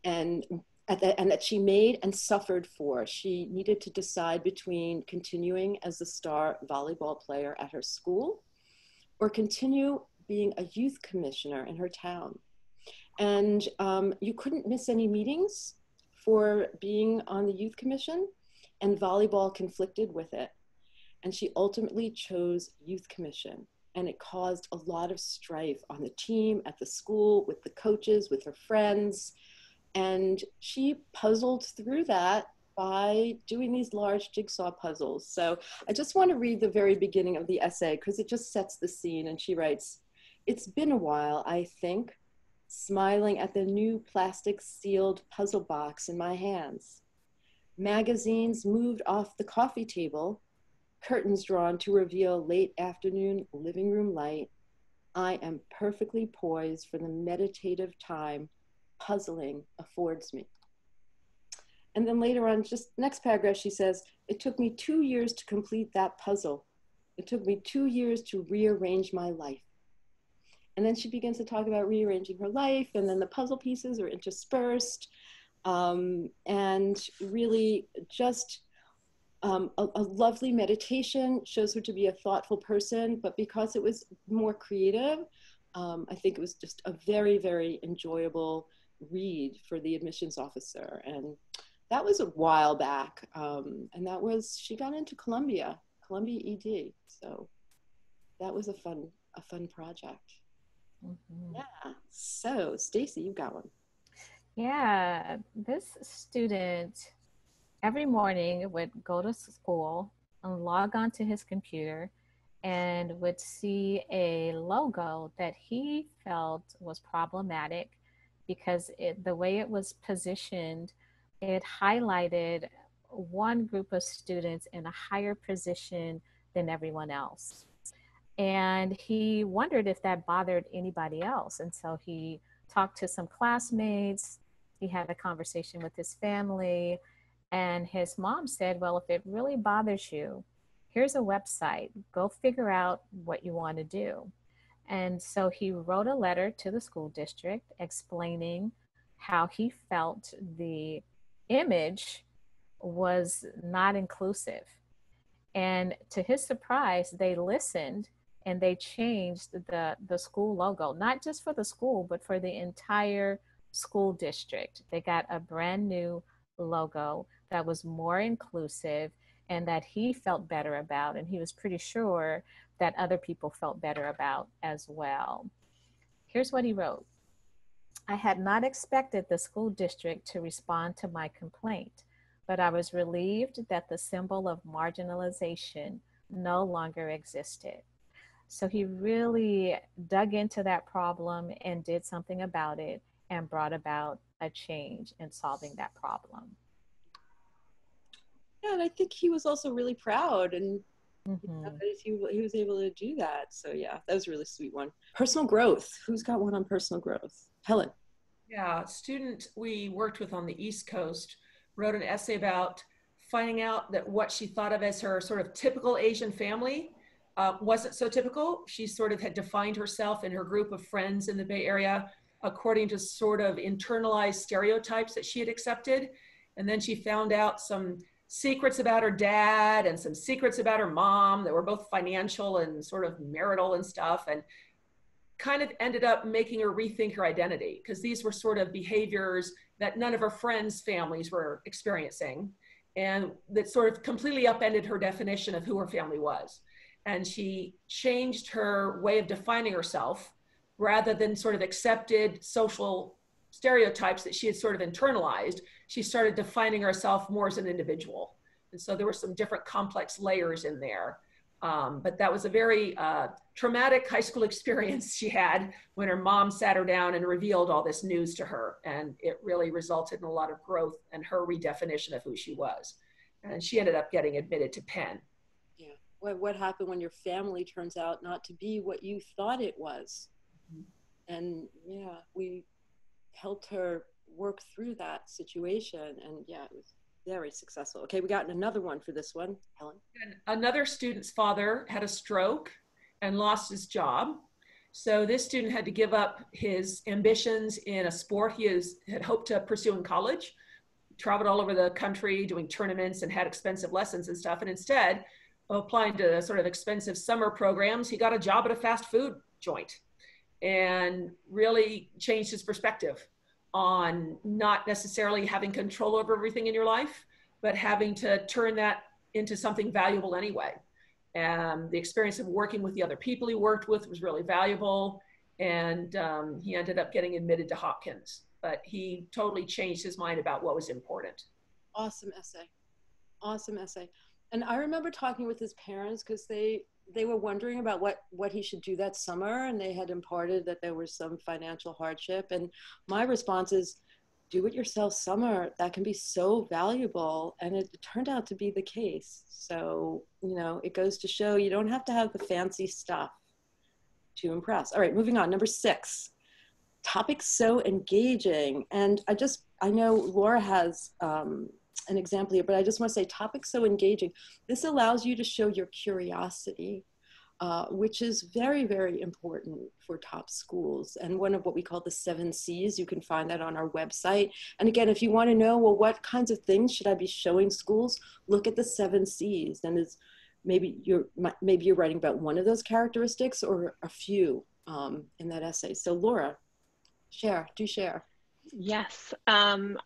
and that she made and suffered for. She needed to decide between continuing as the star volleyball player at her school or continue being a youth commissioner in her town. And you couldn't miss any meetings for being on the youth commission, and volleyball conflicted with it. And she ultimately chose youth commission, and it caused a lot of strife on the team, at the school, with the coaches, with her friends. And she puzzled through that by doing these large jigsaw puzzles. So I just want to read the very beginning of the essay because it just sets the scene. And she writes, "It's been a while, I think, smiling at the new plastic sealed puzzle box in my hands. Magazines moved off the coffee table, curtains drawn to reveal late afternoon living room light. I am perfectly poised for the meditative time puzzling affords me." And then later on, just next paragraph, she says, "It took me 2 years to complete that puzzle. It took me 2 years to rearrange my life." And then she begins to talk about rearranging her life, and then the puzzle pieces are interspersed. And really just a lovely meditation, shows her to be a thoughtful person, but because it was more creative, I think it was just a very, very enjoyable read for the admissions officer. And that was a while back. And that was, she got into Columbia ED. So that was a fun project. Mm-hmm. Yeah. So Stacy, you got one. Yeah, this student every morning would go to school and log onto his computer and would see a logo that he felt was problematic because the way it was positioned, it highlighted one group of students in a higher position than everyone else. And he wondered if that bothered anybody else. And so he talked to some classmates, he had a conversation with his family, and his mom said, "Well, if it really bothers you, here's a website, go figure out what you want to do." And so he wrote a letter to the school district explaining how he felt the image was not inclusive. And to his surprise, they listened and they changed the school logo, not just for the school, but for the entire school district. They got a brand new logo that was more inclusive. and that he felt better about, and he was pretty sure that other people felt better about as well. Here's what he wrote. I had not expected the school district to respond to my complaint, but I was relieved that the symbol of marginalization no longer existed. So he really dug into that problem and did something about it and brought about a change in solving that problem. Yeah, and I think he was also really proud, and Mm-hmm. he was able to do that. So yeah, that was a really sweet one. Personal growth. Who's got one on personal growth? Helen. Yeah, a student we worked with on the East Coast wrote an essay about finding out that what she thought of as her sort of typical Asian family wasn't so typical. She sort of had defined herself and her group of friends in the Bay Area according to sort of internalized stereotypes that she had accepted. And then she found out some secrets about her dad and some secrets about her mom that were both financial and sort of marital and stuff. And kind of ended up making her rethink her identity, because these were sort of behaviors that none of her friends' families were experiencing, and that sort of completely upended her definition of who her family was. And she changed her way of defining herself, rather than sort of accepted social stereotypes that she had sort of internalized. She started defining herself more as an individual. And so there were some different complex layers in there. But that was a very traumatic high school experience she had when her mom sat her down and revealed all this news to her. And it really resulted in a lot of growth and her redefinition of who she was. And she ended up getting admitted to Penn. Yeah. What happened when your family turns out not to be what you thought it was? Mm-hmm. And yeah, we helped her work through that situation. And yeah, it was very successful. Okay, we got another one for this one, Helen. And another student's father had a stroke and lost his job. So this student had to give up his ambitions in a sport he had hoped to pursue in college, traveled all over the country doing tournaments and had expensive lessons and stuff. And instead of applying to sort of expensive summer programs, he got a job at a fast food joint and really changed his perspective on not necessarily having control over everything in your life, but having to turn that into something valuable anyway. And the experience of working with the other people he worked with was really valuable. And he ended up getting admitted to Hopkins, but he totally changed his mind about what was important. Awesome essay. Awesome essay. And I remember talking with his parents, because they were wondering about what he should do that summer, and they had imparted that there was some financial hardship. And my response is, do it yourself summer. That can be so valuable. And it turned out to be the case. So, you know, it goes to show you don't have to have the fancy stuff to impress. All right, moving on. Number 6, topics so engaging. And I know Laura has an example here, but I just want to say topics so engaging. This allows you to show your curiosity, which is very, very important for top schools. And one of what we call the 7 C's, you can find that on our website. And again, if you want to know, well, what kinds of things should I be showing schools? Look at the 7 C's. And maybe you're writing about one of those characteristics or a few in that essay. So Laura, do share. Yes.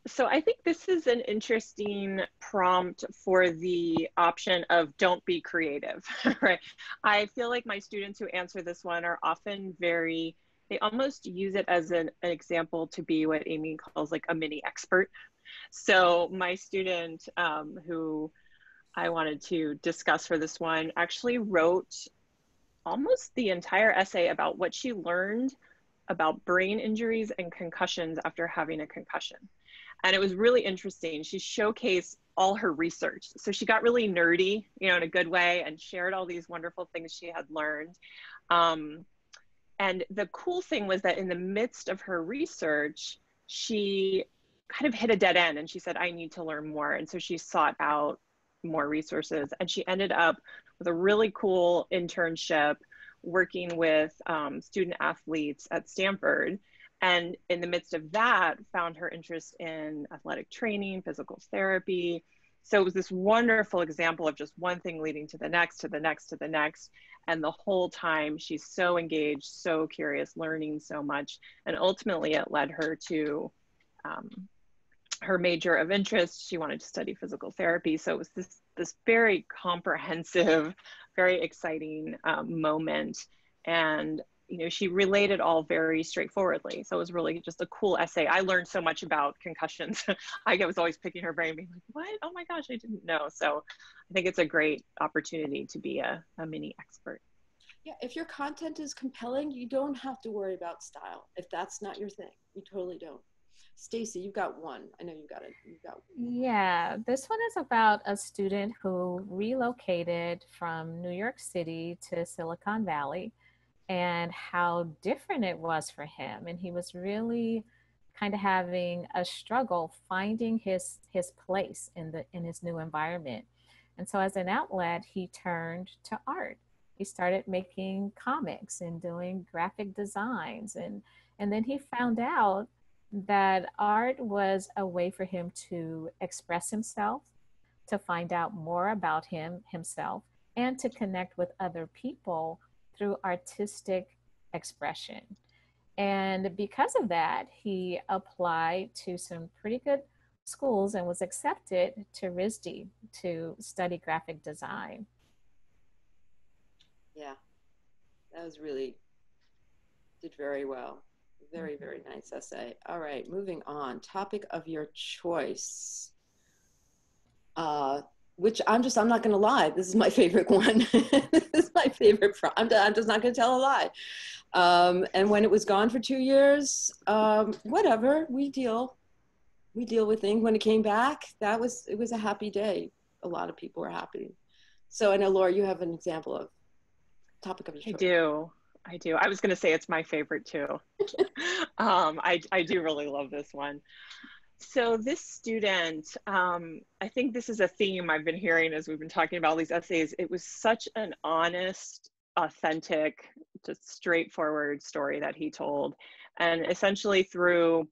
So I think this is an interesting prompt for the option of don't be creative, right? I feel like my students who answer this one are often they almost use it as an example to be what Amy calls like a mini expert. So my student who I wanted to discuss for this one actually wrote almost the entire essay about what she learned about brain injuries and concussions after having a concussion. And it was really interesting. She showcased all her research. So she got really nerdy, you know, in a good way, and shared all these wonderful things she had learned. And the cool thing was that in the midst of her research, she kind of hit a dead end, and she said, I need to learn more. And so she sought out more resources, and she ended up with a really cool internship working with student athletes at Stanford. And in the midst of that, found her interest in athletic training, physical therapy. So it was this wonderful example of just one thing leading to the next, to the next, to the next. And the whole time she's so engaged, so curious, learning so much. And ultimately it led her to her major of interest. She wanted to study physical therapy. So it was this very comprehensive, very exciting moment. And, you know, she relayed it all very straightforwardly. So it was really just a cool essay. I learned so much about concussions. I was always picking her brain, being like, what? Oh my gosh, I didn't know. So I think it's a great opportunity to be a mini expert. Yeah, if your content is compelling, you don't have to worry about style. If that's not your thing, you totally don't. Stacy, you've got one. I know you got it. You got one. Yeah, this one is about a student who relocated from New York City to Silicon Valley and how different it was for him. And he was really kind of having a struggle finding his place in his new environment. And so as an outlet, he turned to art. He started making comics and doing graphic designs, and then he found out that art was a way for him to express himself, to find out more about himself, and to connect with other people through artistic expression. And because of that, he applied to some pretty good schools and was accepted to RISD to study graphic design. Yeah, that was really, did very well. Very, very nice essay. All right, moving on. Topic of your choice. Which I'm not going to lie. This is my favorite one. This is my favorite. I'm just not going to tell a lie. And when it was gone for 2 years, whatever, we deal with things. When it came back, it was a happy day. A lot of people were happy. So I know, Laura, you have an example of topic of your choice. I do. I was going to say it's my favorite too. I do really love this one. So this student, I think this is a theme I've been hearing as we've been talking about all these essays. It was such an honest, authentic, just straightforward story that he told. And essentially through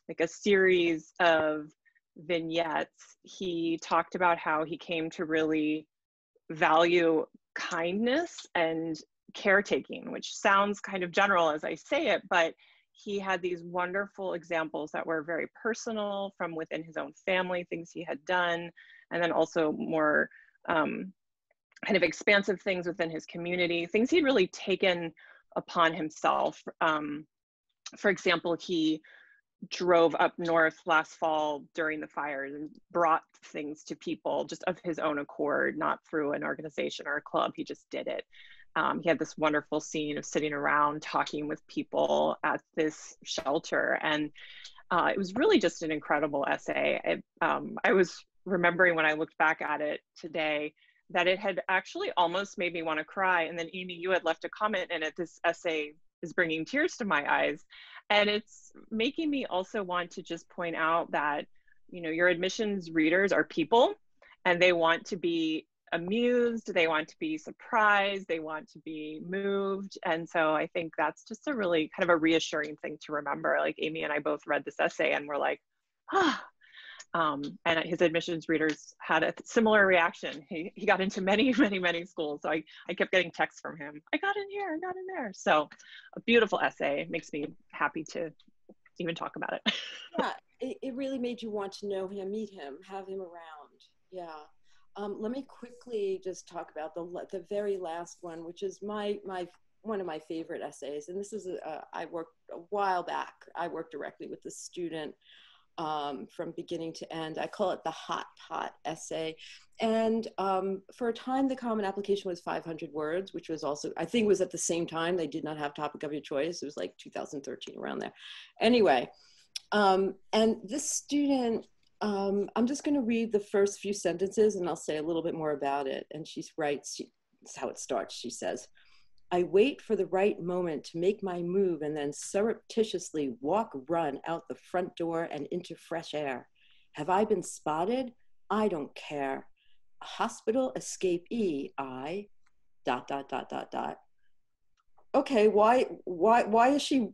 like a series of vignettes, he talked about how he came to really value kindness and caretaking, which sounds kind of general as I say it, but he had these wonderful examples that were very personal from within his own family, things he had done, and then also more kind of expansive things within his community, things he'd really taken upon himself. For example, he drove up north last fall during the fires and brought things to people just of his own accord, not through an organization or a club. He just did it. He had this wonderful scene of sitting around talking with people at this shelter. And it was really just an incredible essay. I was remembering when I looked back at it today that it had actually almost made me want to cry. And then Amy, you had left a comment in it, this essay is bringing tears to my eyes. And it's making me also want to just point out that, you know, your admissions readers are people and they want to be amused, they want to be surprised, they want to be moved. And so I think that's just a really kind of a reassuring thing to remember. Like Amy and I both read this essay and we're like, ah. And his admissions readers had a similar reaction. He got into many, many, many schools. So I kept getting texts from him. I got in here, I got in there. So a beautiful essay. It makes me happy to even talk about it. Yeah, it really made you want to know him, meet him, have him around. Yeah. Let me quickly just talk about the very last one, which is one of my favorite essays. And this is, I worked a while back. I worked directly with the student from beginning to end. I call it the hot pot essay. And for a time, the common application was 500 words, which was also, I think it was at the same time, they did not have topic of your choice. It was like 2013, around there. Anyway, and this student, I'm just going to read the first few sentences and I'll say a little bit more about it. And she writes, this is how it starts. She says, I wait for the right moment to make my move and then surreptitiously run out the front door and into fresh air. Have I been spotted? I don't care. A hospital escapee, I ... Okay, why is she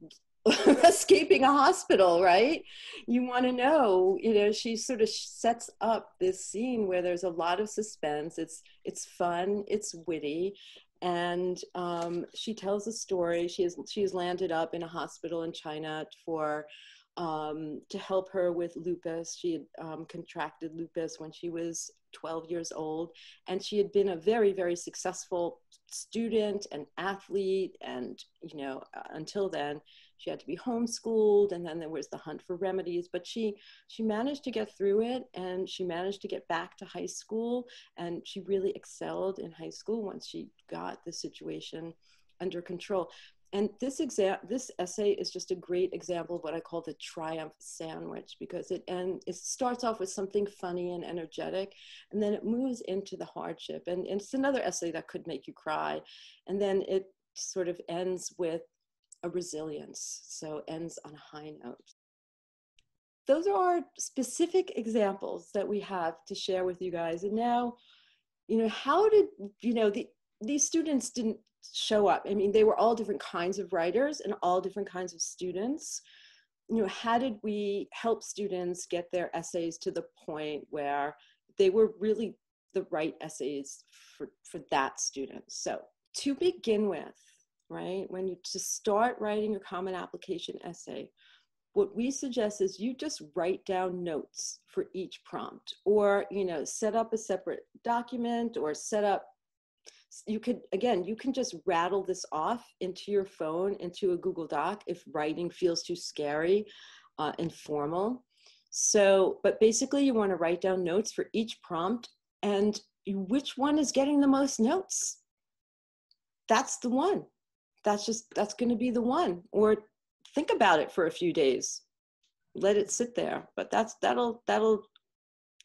escaping a hospital, right? You want to know, you know, she sort of sets up this scene where there's a lot of suspense. It's fun, it's witty. And she tells a story. She has landed up in a hospital in China for to help her with lupus. She had contracted lupus when she was 12 years old, and she had been a very, very successful student and athlete. And, until then, she had to be homeschooled, and then there was the hunt for remedies. But she managed to get through it, and she managed to get back to high school, and she really excelled in high school once she got the situation under control. And this essay is just a great example of what I call the triumph sandwich, because it starts off with something funny and energetic, and then it moves into the hardship. And it's another essay that could make you cry. And then it sort of ends with a resilience, so ends on a high note. Those are our specific examples that we have to share with you guys. And now, how did, these students didn't show up. I mean, they were all different kinds of writers and all different kinds of students. How did we help students get their essays to the point where they were really the right essays for that student? So to begin with, right, when you just start writing your common application essay, what we suggest is you just write down notes for each prompt, or, set up a separate document, or you can just rattle this off into your phone, into a Google Doc, if writing feels too scary and formal. So, but basically you want to write down notes for each prompt, and which one is getting the most notes? That's the one. That's going to be the one. Or think about it for a few days. Let it sit there. But that'll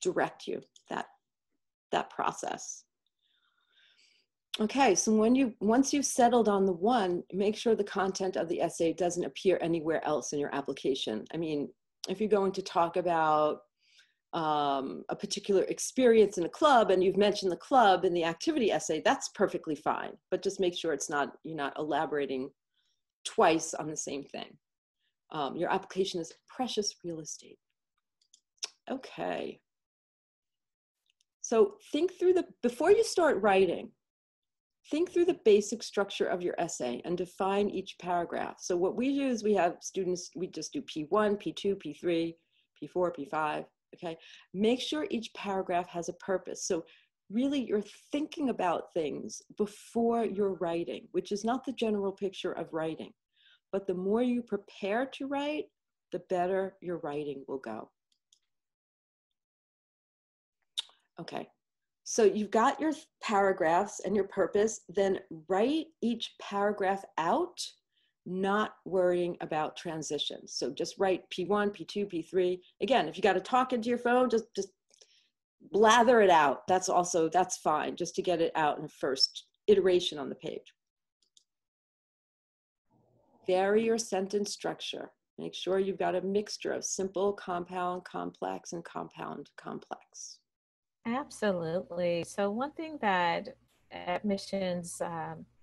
direct you, that process. Okay, so once you've settled on the one, make sure the content of the essay doesn't appear anywhere else in your application. I mean, if you're going to talk about a particular experience in a club, and you've mentioned the club in the activity essay, that's perfectly fine. But just make sure you're not elaborating twice on the same thing. Your application is precious real estate. Okay. So before you start writing, think through the basic structure of your essay and define each paragraph. So what we do is we have students, we just do P1, P2, P3, P4, P5, okay? Make sure each paragraph has a purpose. So really you're thinking about things before you're writing, which is not the general picture of writing. But the more you prepare to write, the better your writing will go. Okay. So you've got your paragraphs and your purpose, then write each paragraph out, not worrying about transitions. So just write P1, P2, P3. Again, if you got to talk into your phone, just blather it out. That's fine, just to get it out in the first iteration on the page. Vary your sentence structure. Make sure you've got a mixture of simple, compound, complex, and compound, complex. Absolutely. So one thing that the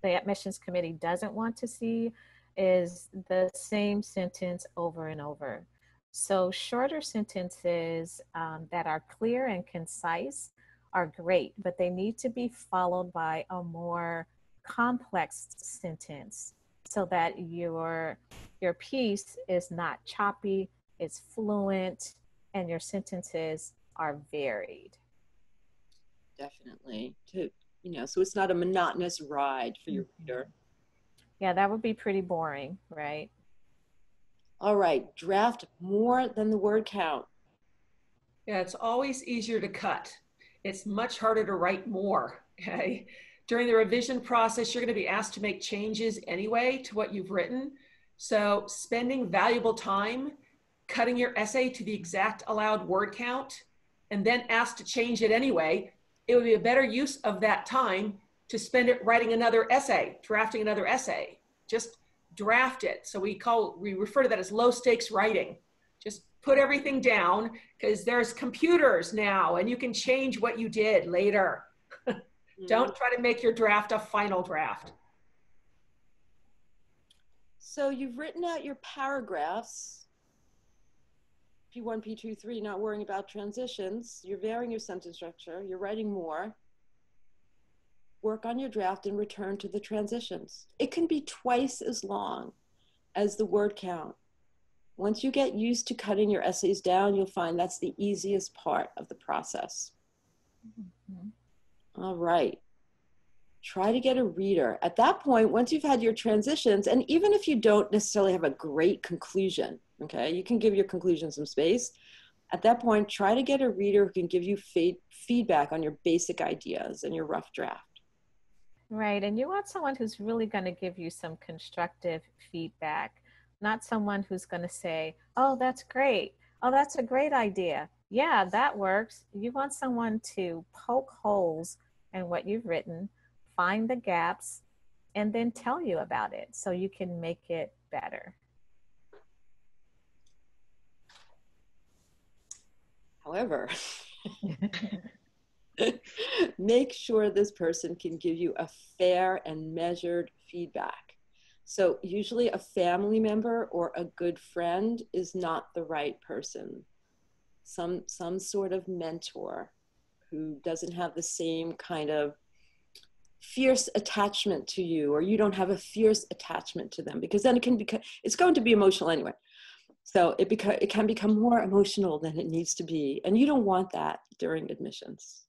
admissions committee doesn't want to see is the same sentence over and over. So shorter sentences that are clear and concise are great, but they need to be followed by a more complex sentence so that your piece is not choppy, it's fluent, and your sentences are varied. Definitely, so it's not a monotonous ride for your reader. Yeah, that would be pretty boring, right? All right, draft more than the word count. Yeah, it's always easier to cut. It's much harder to write more, okay? During the revision process, you're going to be asked to make changes anyway to what you've written. So spending valuable time cutting your essay to the exact allowed word count and then asked to change it anyway, it would be a better use of that time to spend it writing another essay, drafting another essay. Just draft it. So we refer to that as low stakes writing. Just put everything down, because there's computers now and you can change what you did later. Don't try to make your draft a final draft. So you've written out your paragraphs, P1, P2, 3, not worrying about transitions. You're varying your sentence structure. You're writing more. Work on your draft and return to the transitions. It can be twice as long as the word count. Once you get used to cutting your essays down, you'll find that's the easiest part of the process. All right. Try to get a reader. At that point, once you've had your transitions, and even if you don't necessarily have a great conclusion, okay, you can give your conclusion some space. At that point, try to get a reader who can give you feedback on your basic ideas and your rough draft. Right, and you want someone who's really going to give you some constructive feedback, not someone who's going to say, oh, that's great. Oh, that's a great idea. Yeah, that works. You want someone to poke holes in what you've written, find the gaps, and then tell you about it so you can make it better. However, make sure this person can give you a fair and measured feedback. So usually a family member or a good friend is not the right person. Some sort of mentor who doesn't have the same kind of fierce attachment to you, or you don't have a fierce attachment to them, because then it's going to be emotional anyway. So it can become more emotional than it needs to be. And you don't want that during admissions.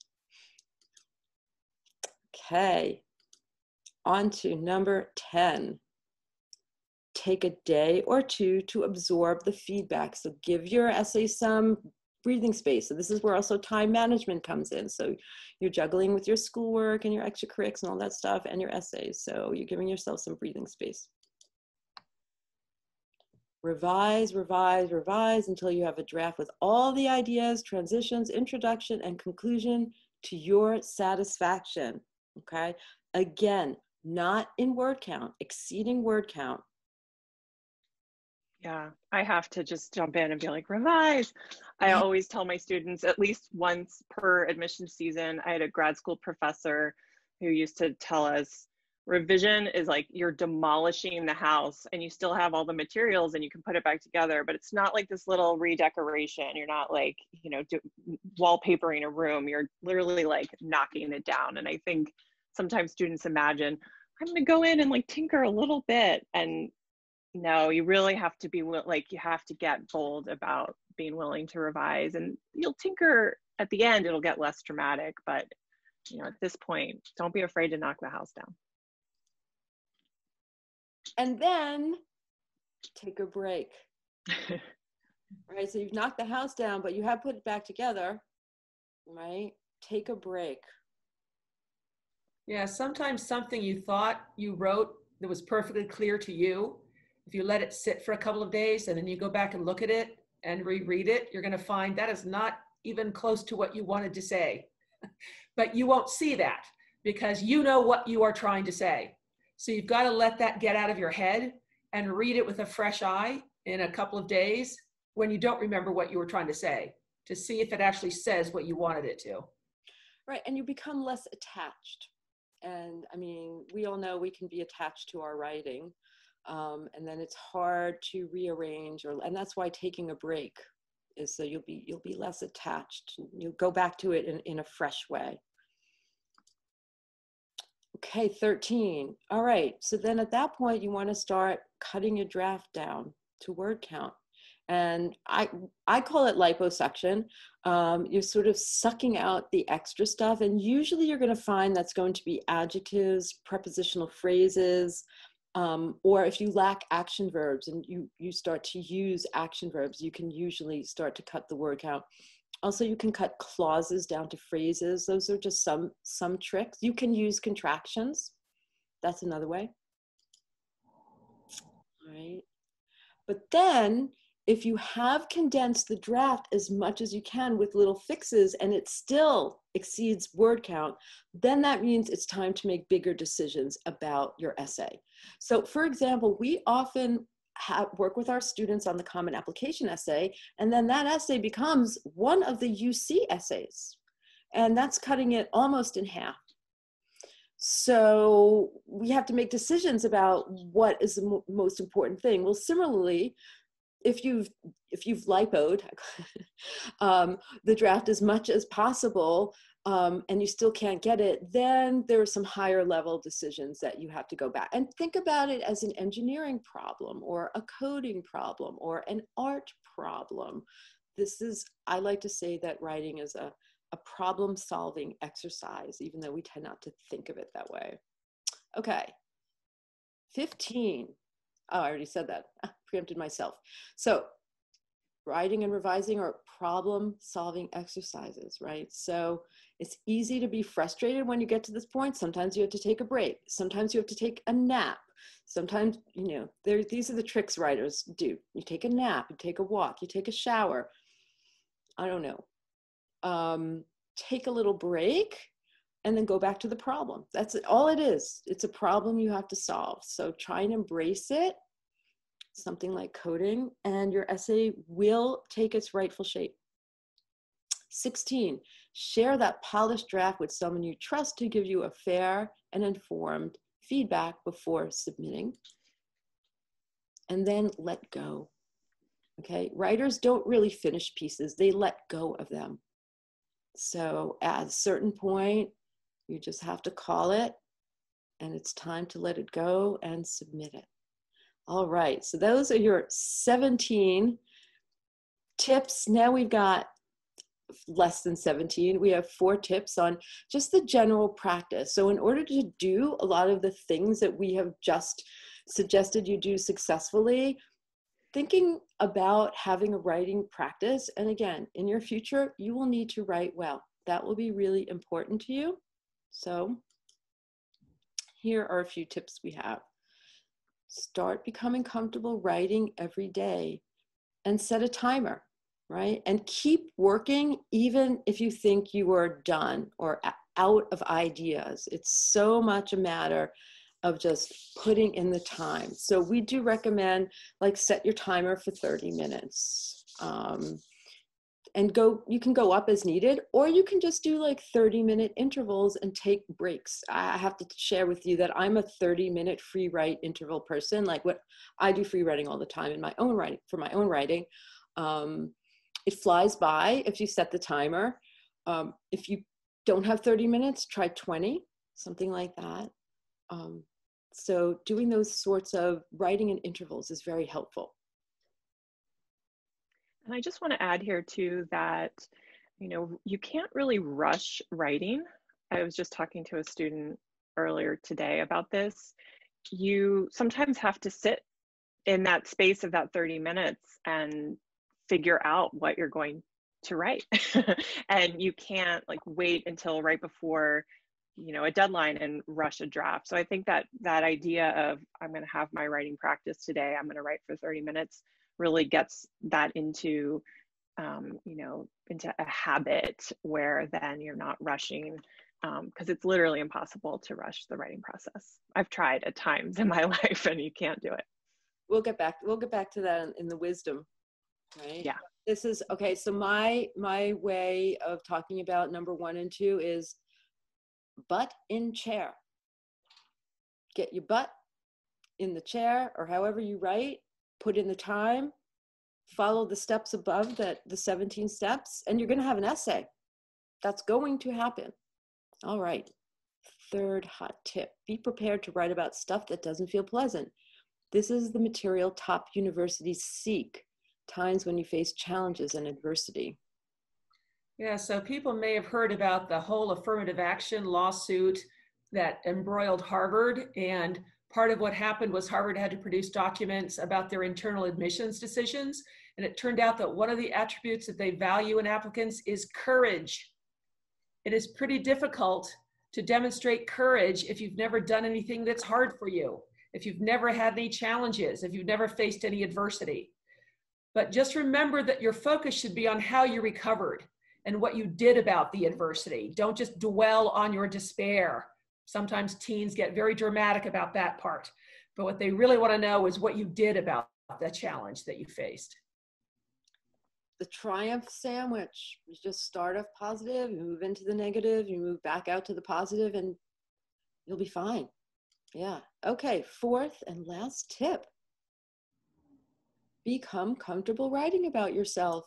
Okay, on to number 10. Take a day or two to absorb the feedback. So give your essay some breathing space. So this is where also time management comes in. So you're juggling with your schoolwork and your extracurriculars and all that stuff and your essays. So you're giving yourself some breathing space. Revise, revise, revise until you have a draft with all the ideas, transitions, introduction, and conclusion to your satisfaction, okay? Again, not in word count, exceeding word count. Yeah, I have to just jump in and be like, revise. I always tell my students at least once per admission season. I had a grad school professor who used to tell us, revision is like you're demolishing the house and you still have all the materials and you can put it back together, but it's not like this little redecoration. You're not like, you know, wallpapering a room. You're literally like knocking it down. And I think sometimes students imagine, I'm going to go in and like tinker a little bit. And no, you really have to be like, you have to get bold about being willing to revise, and you'll tinker at the end. It'll get less dramatic, but you know, at this point, don't be afraid to knock the house down. And then take a break. Right, so you've knocked the house down, but you have put it back together, right? Take a break. Yeah, sometimes something you thought you wrote that was perfectly clear to you, if you let it sit for a couple of days and then you go back and look at it and reread it, you're going to find that is not even close to what you wanted to say. But you won't see that because you know what you are trying to say. So you've got to let that get out of your head and read it with a fresh eye in a couple of days when you don't remember what you were trying to say, to see if it actually says what you wanted it to. Right, and you become less attached. And I mean, we all know we can be attached to our writing, and then it's hard to rearrange, and that's why taking a break is so you'll be less attached. You'll go back to it in a fresh way. Okay, 13. All right, so then at that point, you want to start cutting your draft down to word count. And I call it liposuction. You're sort of sucking out the extra stuff. And usually you're going to find that's going to be adjectives, prepositional phrases, or if you lack action verbs and you start to use action verbs, you can usually start to cut the word count. Also, you can cut clauses down to phrases. Those are just some tricks. You can use contractions. That's another way. All right. But then, if you have condensed the draft as much as you can with little fixes and it still exceeds word count, then that means it's time to make bigger decisions about your essay. So, for example, we often work with our students on the common application essay, and then that essay becomes one of the UC essays, and that's cutting it almost in half. So we have to make decisions about what is the most important thing. Well, similarly, if you've lipoed the draft as much as possible, and you still can't get it, then there are some higher level decisions that you have to go back and think about it as an engineering problem or a coding problem or an art problem. I like to say that writing is a problem solving exercise, even though we tend not to think of it that way. Okay, 15. Oh, I already said that. I preempted myself. So writing and revising are problem solving exercises, right? So it's easy to be frustrated when you get to this point. Sometimes you have to take a break. Sometimes you have to take a nap. Sometimes, these are the tricks writers do. You take a nap, you take a walk, you take a shower. I don't know. Take a little break and then go back to the problem. That's all it is. It's a problem you have to solve. So try and embrace it, something like coding, and your essay will take its rightful shape. 16, share that polished draft with someone you trust to give you a fair and informed feedback before submitting. And then let go. Okay, writers don't really finish pieces, they let go of them. So at a certain point, you just have to call it, and it's time to let it go and submit it. All right, so those are your 17 tips. Now we've got less than 17. We have 4 tips on just the general practice. So in order to do a lot of the things that we have just suggested you do successfully, thinking about having a writing practice, and again, in your future, you will need to write well. That will be really important to you. So here are a few tips we have. Start becoming comfortable writing every day and set a timer, right? And keep working even if you think you are done or out of ideas. It's so much a matter of just putting in the time. So we do recommend, like, set your timer for 30 minutes. And you can go up as needed, or you can just do like 30-minute intervals and take breaks. I have to share with you that I'm a 30-minute free write interval person. Like, what I do free writing all the time in my own writing, for my own writing. It flies by if you set the timer. If you don't have 30 minutes, try 20, something like that. So doing those sorts of writing in intervals is very helpful. And I just want to add here too that, you can't really rush writing. I was just talking to a student earlier today about this. You sometimes have to sit in that space of that 30 minutes and figure out what you're going to write. And you can't like wait until right before, a deadline and rush a draft. So I think that idea of, I'm going to have my writing practice today, I'm going to write for 30 minutes, really gets that into, into a habit where then you're not rushing, because it's literally impossible to rush the writing process. I've tried at times in my life and you can't do it. We'll get back to that in the wisdom, right? Yeah. This is, okay, so my way of talking about number 1 and 2 is butt in chair. Get your butt in the chair, or however you write, put in the time, follow the steps above the 17 steps, and you're going to have an essay. That's going to happen. All right. 3rd hot tip, be prepared to write about stuff that doesn't feel pleasant. This is the material top universities seek, times when you face challenges and adversity. Yeah, so people may have heard about the whole affirmative action lawsuit that embroiled Harvard, and part of what happened was Harvard had to produce documents about their internal admissions decisions, and it turned out that one of the attributes that they value in applicants is courage. It is pretty difficult to demonstrate courage if you've never done anything that's hard for you, if you've never had any challenges, if you've never faced any adversity. But just remember that your focus should be on how you recovered and what you did about the adversity. Don't just dwell on your despair. Sometimes teens get very dramatic about that part, but what they really want to know is what you did about the challenge that you faced. The triumph sandwich. You just start off positive, you move into the negative, you move back out to the positive, and you'll be fine. Yeah. Okay, 4th and last tip. Become comfortable writing about yourself.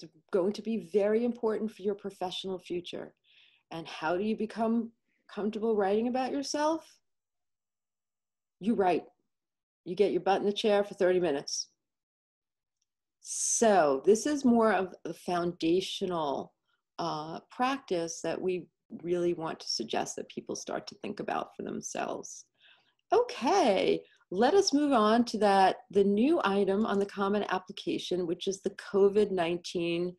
It's going to be very important for your professional future. And how do you become comfortable writing about yourself? You write. You get your butt in the chair for 30 minutes. So this is more of the foundational practice that we really want to suggest that people start to think about for themselves. Okay, let us move on to the new item on the Common Application, which is the COVID-19,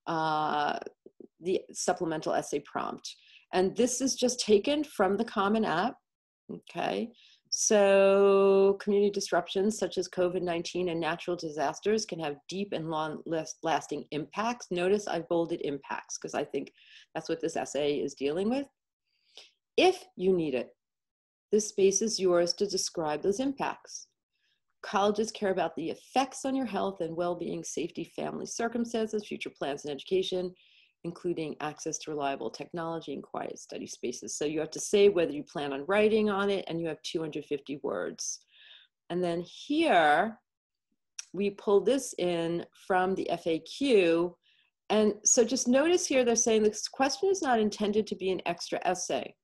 the supplemental essay prompt. And this is just taken from the Common App, okay? So community disruptions such as COVID-19 and natural disasters can have deep and long-lasting impacts. Notice I've bolded impacts because I think that's what this essay is dealing with. If you need it, this space is yours to describe those impacts. Colleges care about the effects on your health and well-being, safety, family circumstances, future plans and education, including access to reliable technology and quiet study spaces. So you have to say whether you plan on writing on it, and you have 250 words. And then here, we pull this in from the FAQ. And so just notice here, they're saying this question is not intended to be an extra essay.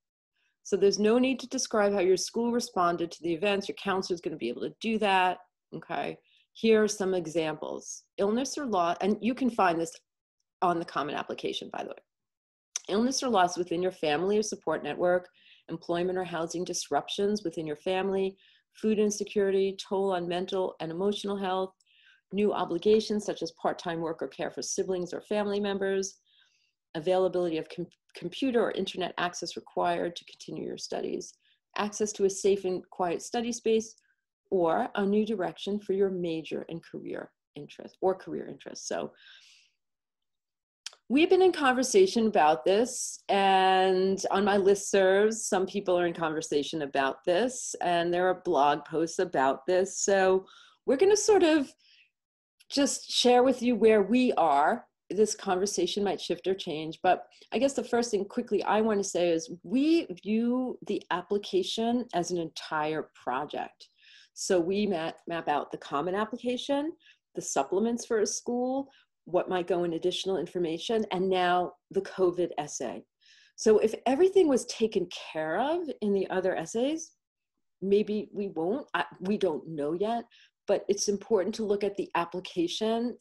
So there's no need to describe how your school responded to the events. Your counselor is going to be able to do that, okay? Here are some examples. Illness or loss, and you can find this on the Common Application, by the way. Illness or loss within your family or support network, employment or housing disruptions within your family, food insecurity, toll on mental and emotional health, new obligations such as part-time work or care for siblings or family members, availability of computer or internet access required to continue your studies, access to a safe and quiet study space, or a new direction for your major and career interest or career interests. So we've been in conversation about this, and on my listservs, some people are in conversation about this, and there are blog posts about this. So we're going to sort of just share with you where we are. This conversation might shift or change, but I guess the first thing quickly I want to say is we view the application as an entire project. So we map out the Common Application, the supplements for a school, what might go in additional information, and now the COVID essay. So if everything was taken care of in the other essays, maybe we won't, we don't know yet, but it's important to look at the application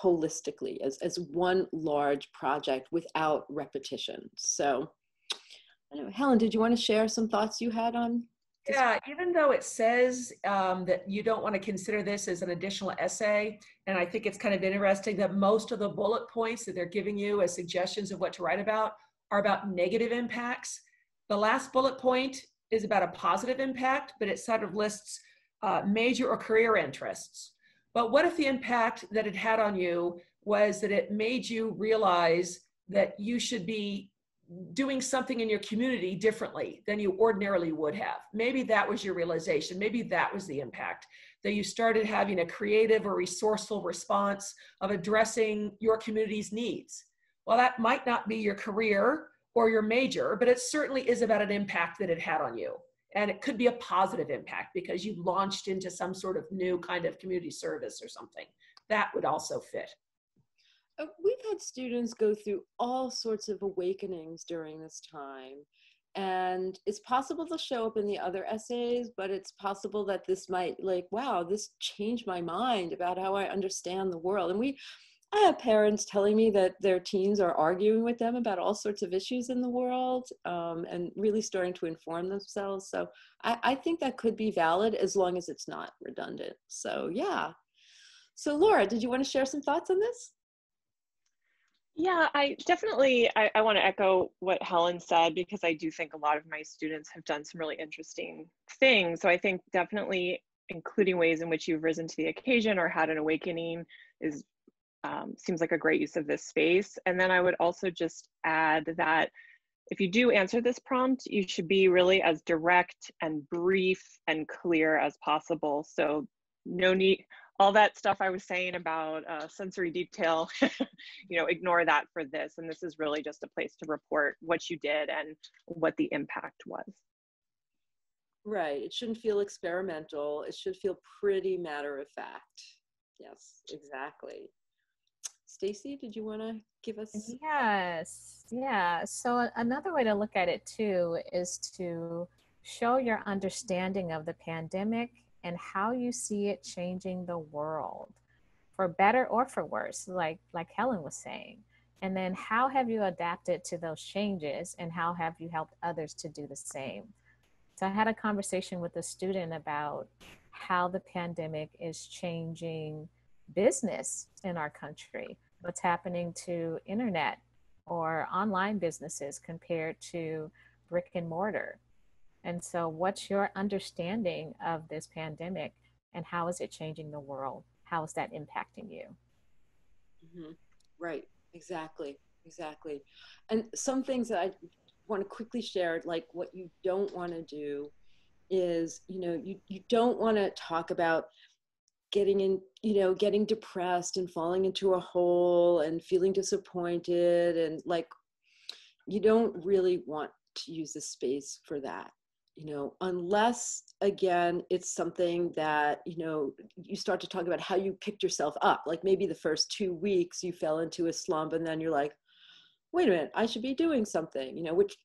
holistically as one large project without repetition. So, I don't know, Helen, did you want to share some thoughts you had on this? Yeah, even though it says that you don't want to consider this as an additional essay, and I think it's kind of interesting that most of the bullet points that they're giving you as suggestions of what to write about are about negative impacts. The last bullet point is about a positive impact, but it sort of lists major or career interests. But what if the impact that it had on you was that it made you realize that you should be doing something in your community differently than you ordinarily would have? Maybe that was your realization. Maybe that was the impact, that you started having a creative or resourceful response of addressing your community's needs. Well, that might not be your career or your major, but it certainly is about an impact that it had on you. And it could be a positive impact because you launched into some sort of new kind of community service or something. That would also fit. We've had students go through all sorts of awakenings during this time. And it's possible they'll show up in the other essays, but it's possible that this might, like, wow, this changed my mind about how I understand the world. And I have parents telling me that their teens are arguing with them about all sorts of issues in the world, and really starting to inform themselves. So I think that could be valid as long as it's not redundant. So yeah. So Laura, did you want to share some thoughts on this? Yeah, I definitely, I want to echo what Helen said, because I do think a lot of my students have done some really interesting things. So I think definitely including ways in which you've risen to the occasion or had an awakening is seems like a great use of this space. And then I would also just add that if you do answer this prompt, you should be really as direct and brief and clear as possible. So no need, all that stuff I was saying about sensory detail, ignore that for this. And this is really just a place to report what you did and what the impact was. Right, it shouldn't feel experimental. It should feel pretty matter of fact. Yes, exactly. Stacy, did you want to give us? Yes, yeah. So another way to look at it too is to show your understanding of the pandemic and how you see it changing the world, for better or for worse, like Helen was saying. And then how have you adapted to those changes and how have you helped others to do the same? So I had a conversation with a student about how the pandemic is changing business in our country, what's happening to internet or online businesses compared to brick and mortar. And so what's your understanding of this pandemic and how is it changing the world? How is that impacting you? Mm-hmm. Right, exactly, exactly. And some things that I want to quickly share, like what you don't want to do is, you don't want to talk about getting depressed and falling into a hole and feeling disappointed. And like, you don't really want to use the space for that, unless, again, it's something that, you start to talk about how you picked yourself up. Like maybe the first 2 weeks you fell into a slump and then you're like, wait a minute, I should be doing something, which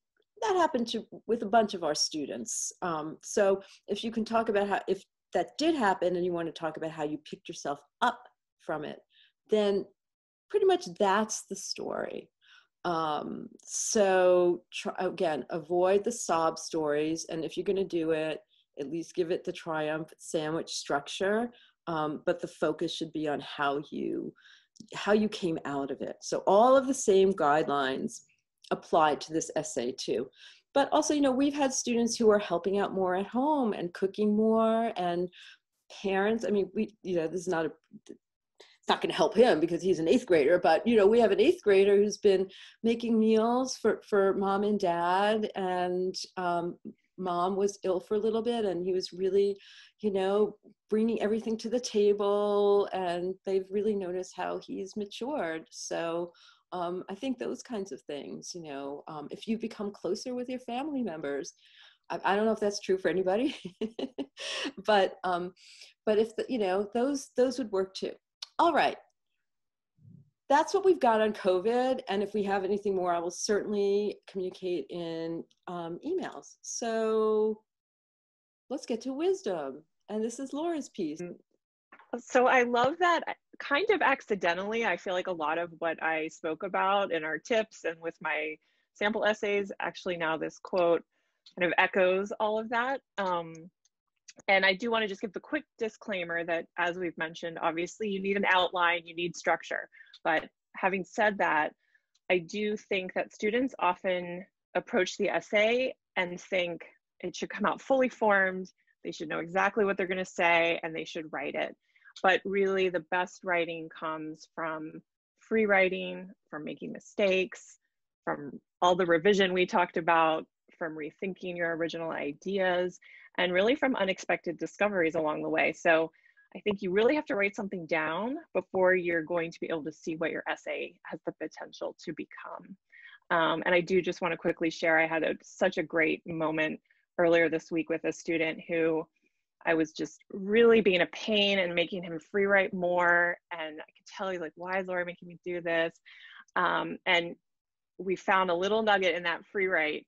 that happened with a bunch of our students. So if you can talk about how, if that did happen and you want to talk about how you picked yourself up from it, then pretty much that's the story. So again, avoid the sob stories. And if you're going to do it, at least give it the triumph sandwich structure. But the focus should be on how you came out of it. So all of the same guidelines apply to this essay too. But also, we've had students who are helping out more at home and cooking more, and parents, I mean, this is not it's not going to help him because he's an 8th grader, but we have an 8th grader who's been making meals for mom and dad, and mom was ill for a little bit, and he was really, bringing everything to the table, and they've really noticed how he's matured. So I think those kinds of things, if you become closer with your family members, I don't know if that's true for anybody, but if those would work too. All right. That's what we've got on COVID. And if we have anything more, I will certainly communicate in emails. So let's get to wisdom. And this is Laura's piece. So I love that kind of accidentally. I feel like a lot of what I spoke about in our tips and with my sample essays, actually now this quote kind of echoes all of that. And I do want to just give the quick disclaimer that, as we've mentioned, obviously you need an outline, you need structure. But having said that, I do think that students often approach the essay and think it should come out fully formed, they should know exactly what they're going to say, and they should write it. But really the best writing comes from free writing, from making mistakes, from all the revision we talked about, from rethinking your original ideas, and really from unexpected discoveries along the way. So I think you really have to write something down before you're going to be able to see what your essay has the potential to become. And I do just want to quickly share, I had such a great moment earlier this week with a student who I was just really being a pain and making him free write more. And I could tell he's like, why is Laura making me do this? And we found a little nugget in that free write,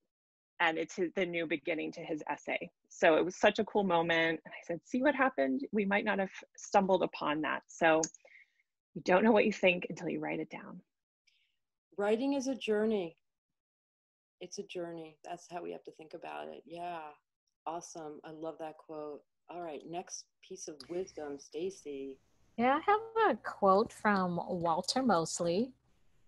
and it's the new beginning to his essay. So it was such a cool moment. And I said, see what happened? We might not have stumbled upon that. So you don't know what you think until you write it down. Writing is a journey. It's a journey. That's how we have to think about it. Yeah, awesome. I love that quote. All right, next piece of wisdom, Stacy. Yeah, I have a quote from Walter Mosley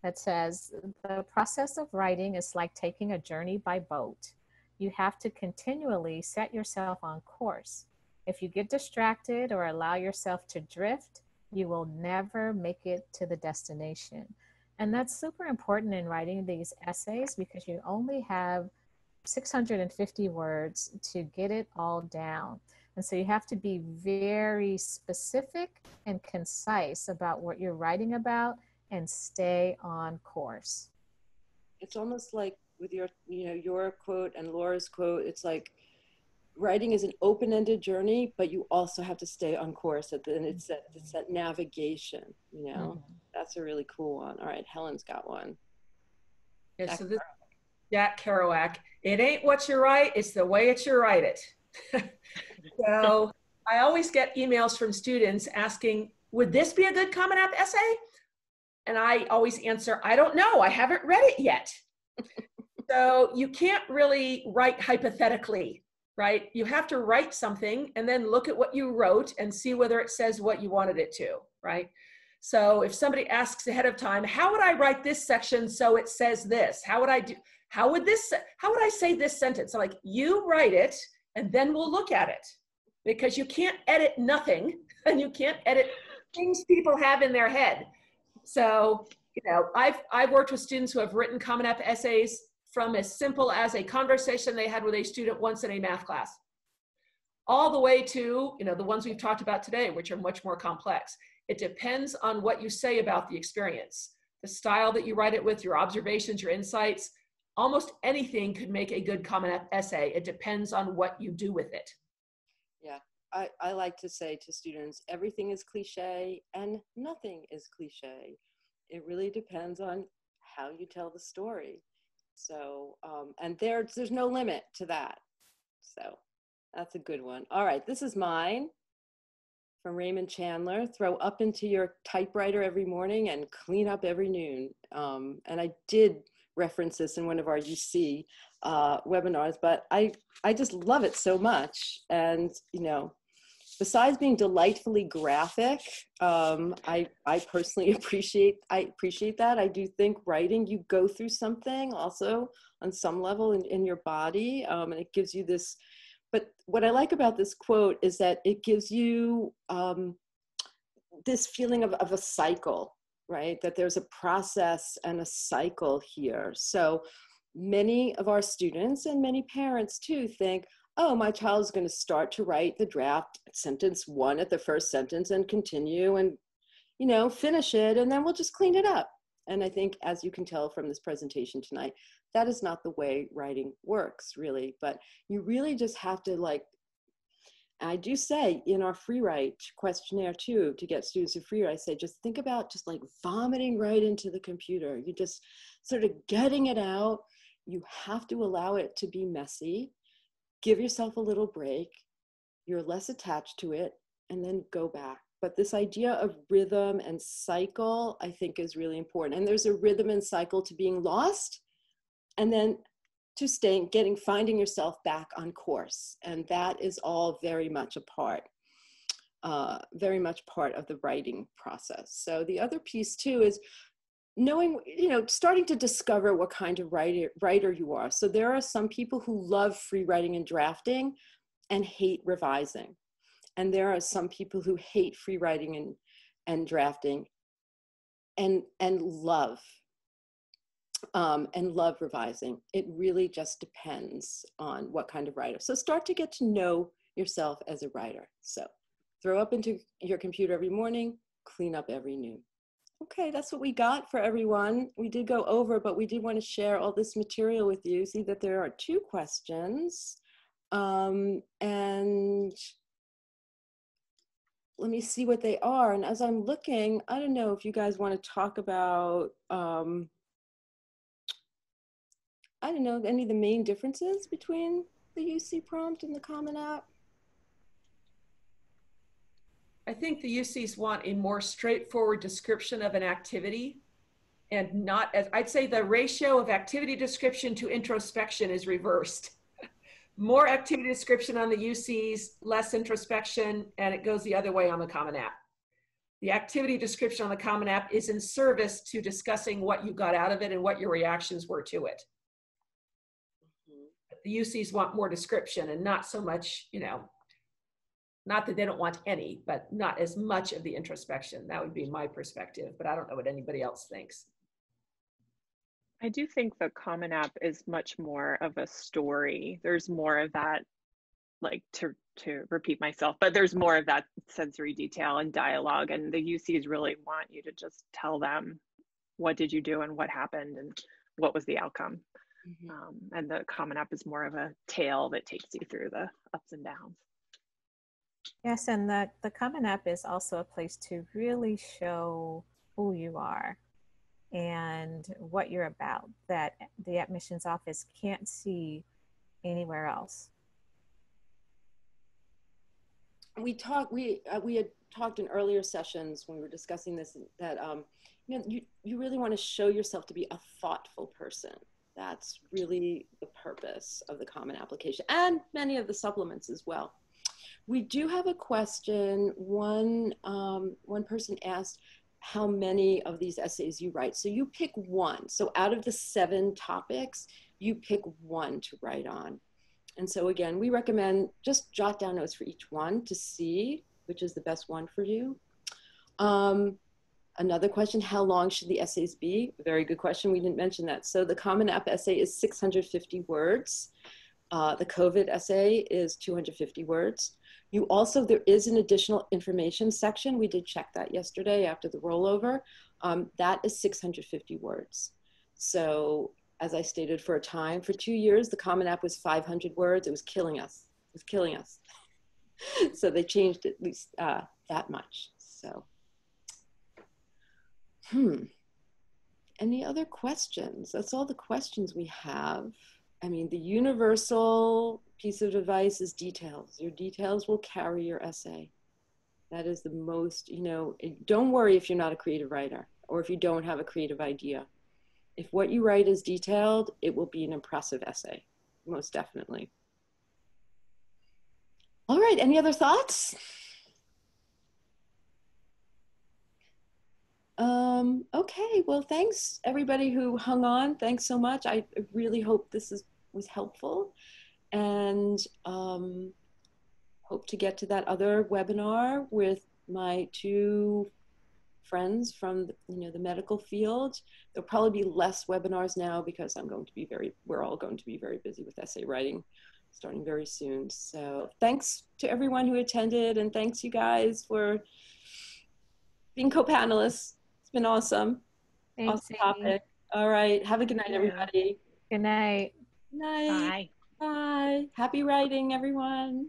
that says, the process of writing is like taking a journey by boat. You have to continually set yourself on course. If you get distracted or allow yourself to drift, you will never make it to the destination. And that's super important in writing these essays because you only have 650 words to get it all down. And so you have to be very specific and concise about what you're writing about and stay on course. It's almost like with your quote and Laura's quote, it's like writing is an open-ended journey, but you also have to stay on course. And it's that navigation, That's a really cool one. All right, Helen's got one. Yeah, so this Jack Kerouac, it ain't what you write, it's the way that you write it. So I always get emails from students asking, would this be a good Common App essay? And I always answer, I don't know, I haven't read it yet. So you can't really write hypothetically, right? You have to write something and then look at what you wrote and see whether it says what you wanted it to, right? So if somebody asks ahead of time, how would I write this section so it says this? How would I say this sentence? So like, you write it and then we'll look at it, because you can't edit nothing and you can't edit things people have in their head. So, you know, I've worked with students who have written Common App essays from as simple as a conversation they had with a student once in a math class, all the way to, you know, the ones we've talked about today, which are much more complex. It depends on what you say about the experience, the style that you write it with, your observations, your insights. Almost anything could make a good Common App essay. It depends on what you do with it. Yeah, I like to say to students, everything is cliche and nothing is cliche. It really depends on how you tell the story. So, and there's no limit to that. So that's a good one. All right, this is mine from Raymond Chandler. Throw up into your typewriter every morning and clean up every noon. And I did reference this in one of our UC webinars, but I just love it so much. And, you know, besides being delightfully graphic, I personally appreciate that. I do think writing, you go through something also on some level in your body, and it gives you this. But what I like about this quote is that it gives you this feeling of a cycle, right? That there's a process and a cycle here. So many of our students and many parents too think, oh, my child is going to start to write the draft sentence 1 at the first sentence and continue and, you know, finish it, and then we'll just clean it up. And I think, as you can tell from this presentation tonight, that is not the way writing works, really. But you really just have to, like, I do say in our free write questionnaire too, to get students to free write, I say, just think about just like vomiting right into the computer. You just sort of getting it out. You have to allow it to be messy. Give yourself a little break. You're less attached to it, and then go back. But this idea of rhythm and cycle, I think, is really important. And there's a rhythm and cycle to being lost, and then to finding yourself back on course. And that is all very much a part of the writing process. So the other piece too is knowing, you know, starting to discover what kind of writer you are. So there are some people who love free writing and drafting and hate revising. And there are some people who hate free writing and drafting and love revising. It really just depends on what kind of writer. So start to get to know yourself as a writer. So throw up into your computer every morning, clean up every noon. Okay, that's what we got for everyone. We did go over, but we did want to share all this material with you. See that there are 2 questions. And let me see what they are. And as I'm looking, I don't know if you guys want to talk about, I don't know, any of the main differences between the UC prompt and the Common App. I think the UCs want a more straightforward description of an activity, and not, as I'd say, the ratio of activity description to introspection is reversed. More activity description on the UCs, less introspection, and it goes the other way on the Common App. The activity description on the Common App is in service to discussing what you got out of it and what your reactions were to it. The UCs want more description and not so much, you know, not that they don't want any, but not as much of the introspection. That would be my perspective, but I don't know what anybody else thinks. I do think the Common App is much more of a story. There's more of that, like, to repeat myself, but there's more of that sensory detail and dialogue, and the UCs really want you to just tell them what did you do and what happened and what was the outcome. And the Common App is more of a tale that takes you through the ups and downs. Yes, and the Common App is also a place to really show who you are and what you're about that the admissions office can't see anywhere else. We had talked in earlier sessions when we were discussing this that you know, you really want to show yourself to be a thoughtful person. That's really the purpose of the Common Application and many of the supplements as well. We do have a question. One person asked how many of these essays you write. So you pick one. So out of the 7 topics, you pick one to write on. And so again, we recommend just jot down notes for each one to see which is the best one for you. Another question, how long should the essays be? Very good question, we didn't mention that. So the Common App essay is 650 words. The COVID essay is 250 words. You also, there is an additional information section. We did check that yesterday after the rollover. That is 650 words. So as I stated for a time, for 2 years, the Common App was 500 words. It was killing us. It was killing us. So they changed at least that much. So, any other questions? That's all the questions we have. I mean, the universal piece of advice is details. Your details will carry your essay. That is the most, you know, don't worry if you're not a creative writer or if you don't have a creative idea. If what you write is detailed, it will be an impressive essay, most definitely. All right, any other thoughts? Okay, well, thanks everybody who hung on. Thanks so much. I really hope this was helpful, and hope to get to that other webinar with my 2 friends from the medical field. There'll probably be less webinars now because we're all going to be very busy with essay writing starting very soon. So thanks to everyone who attended, and thanks you guys for being co-panelists. It's been awesome. Thanks, Awesome topic. All right. Have a good night, everybody. Good night. Night. Bye. Bye. Happy writing, everyone.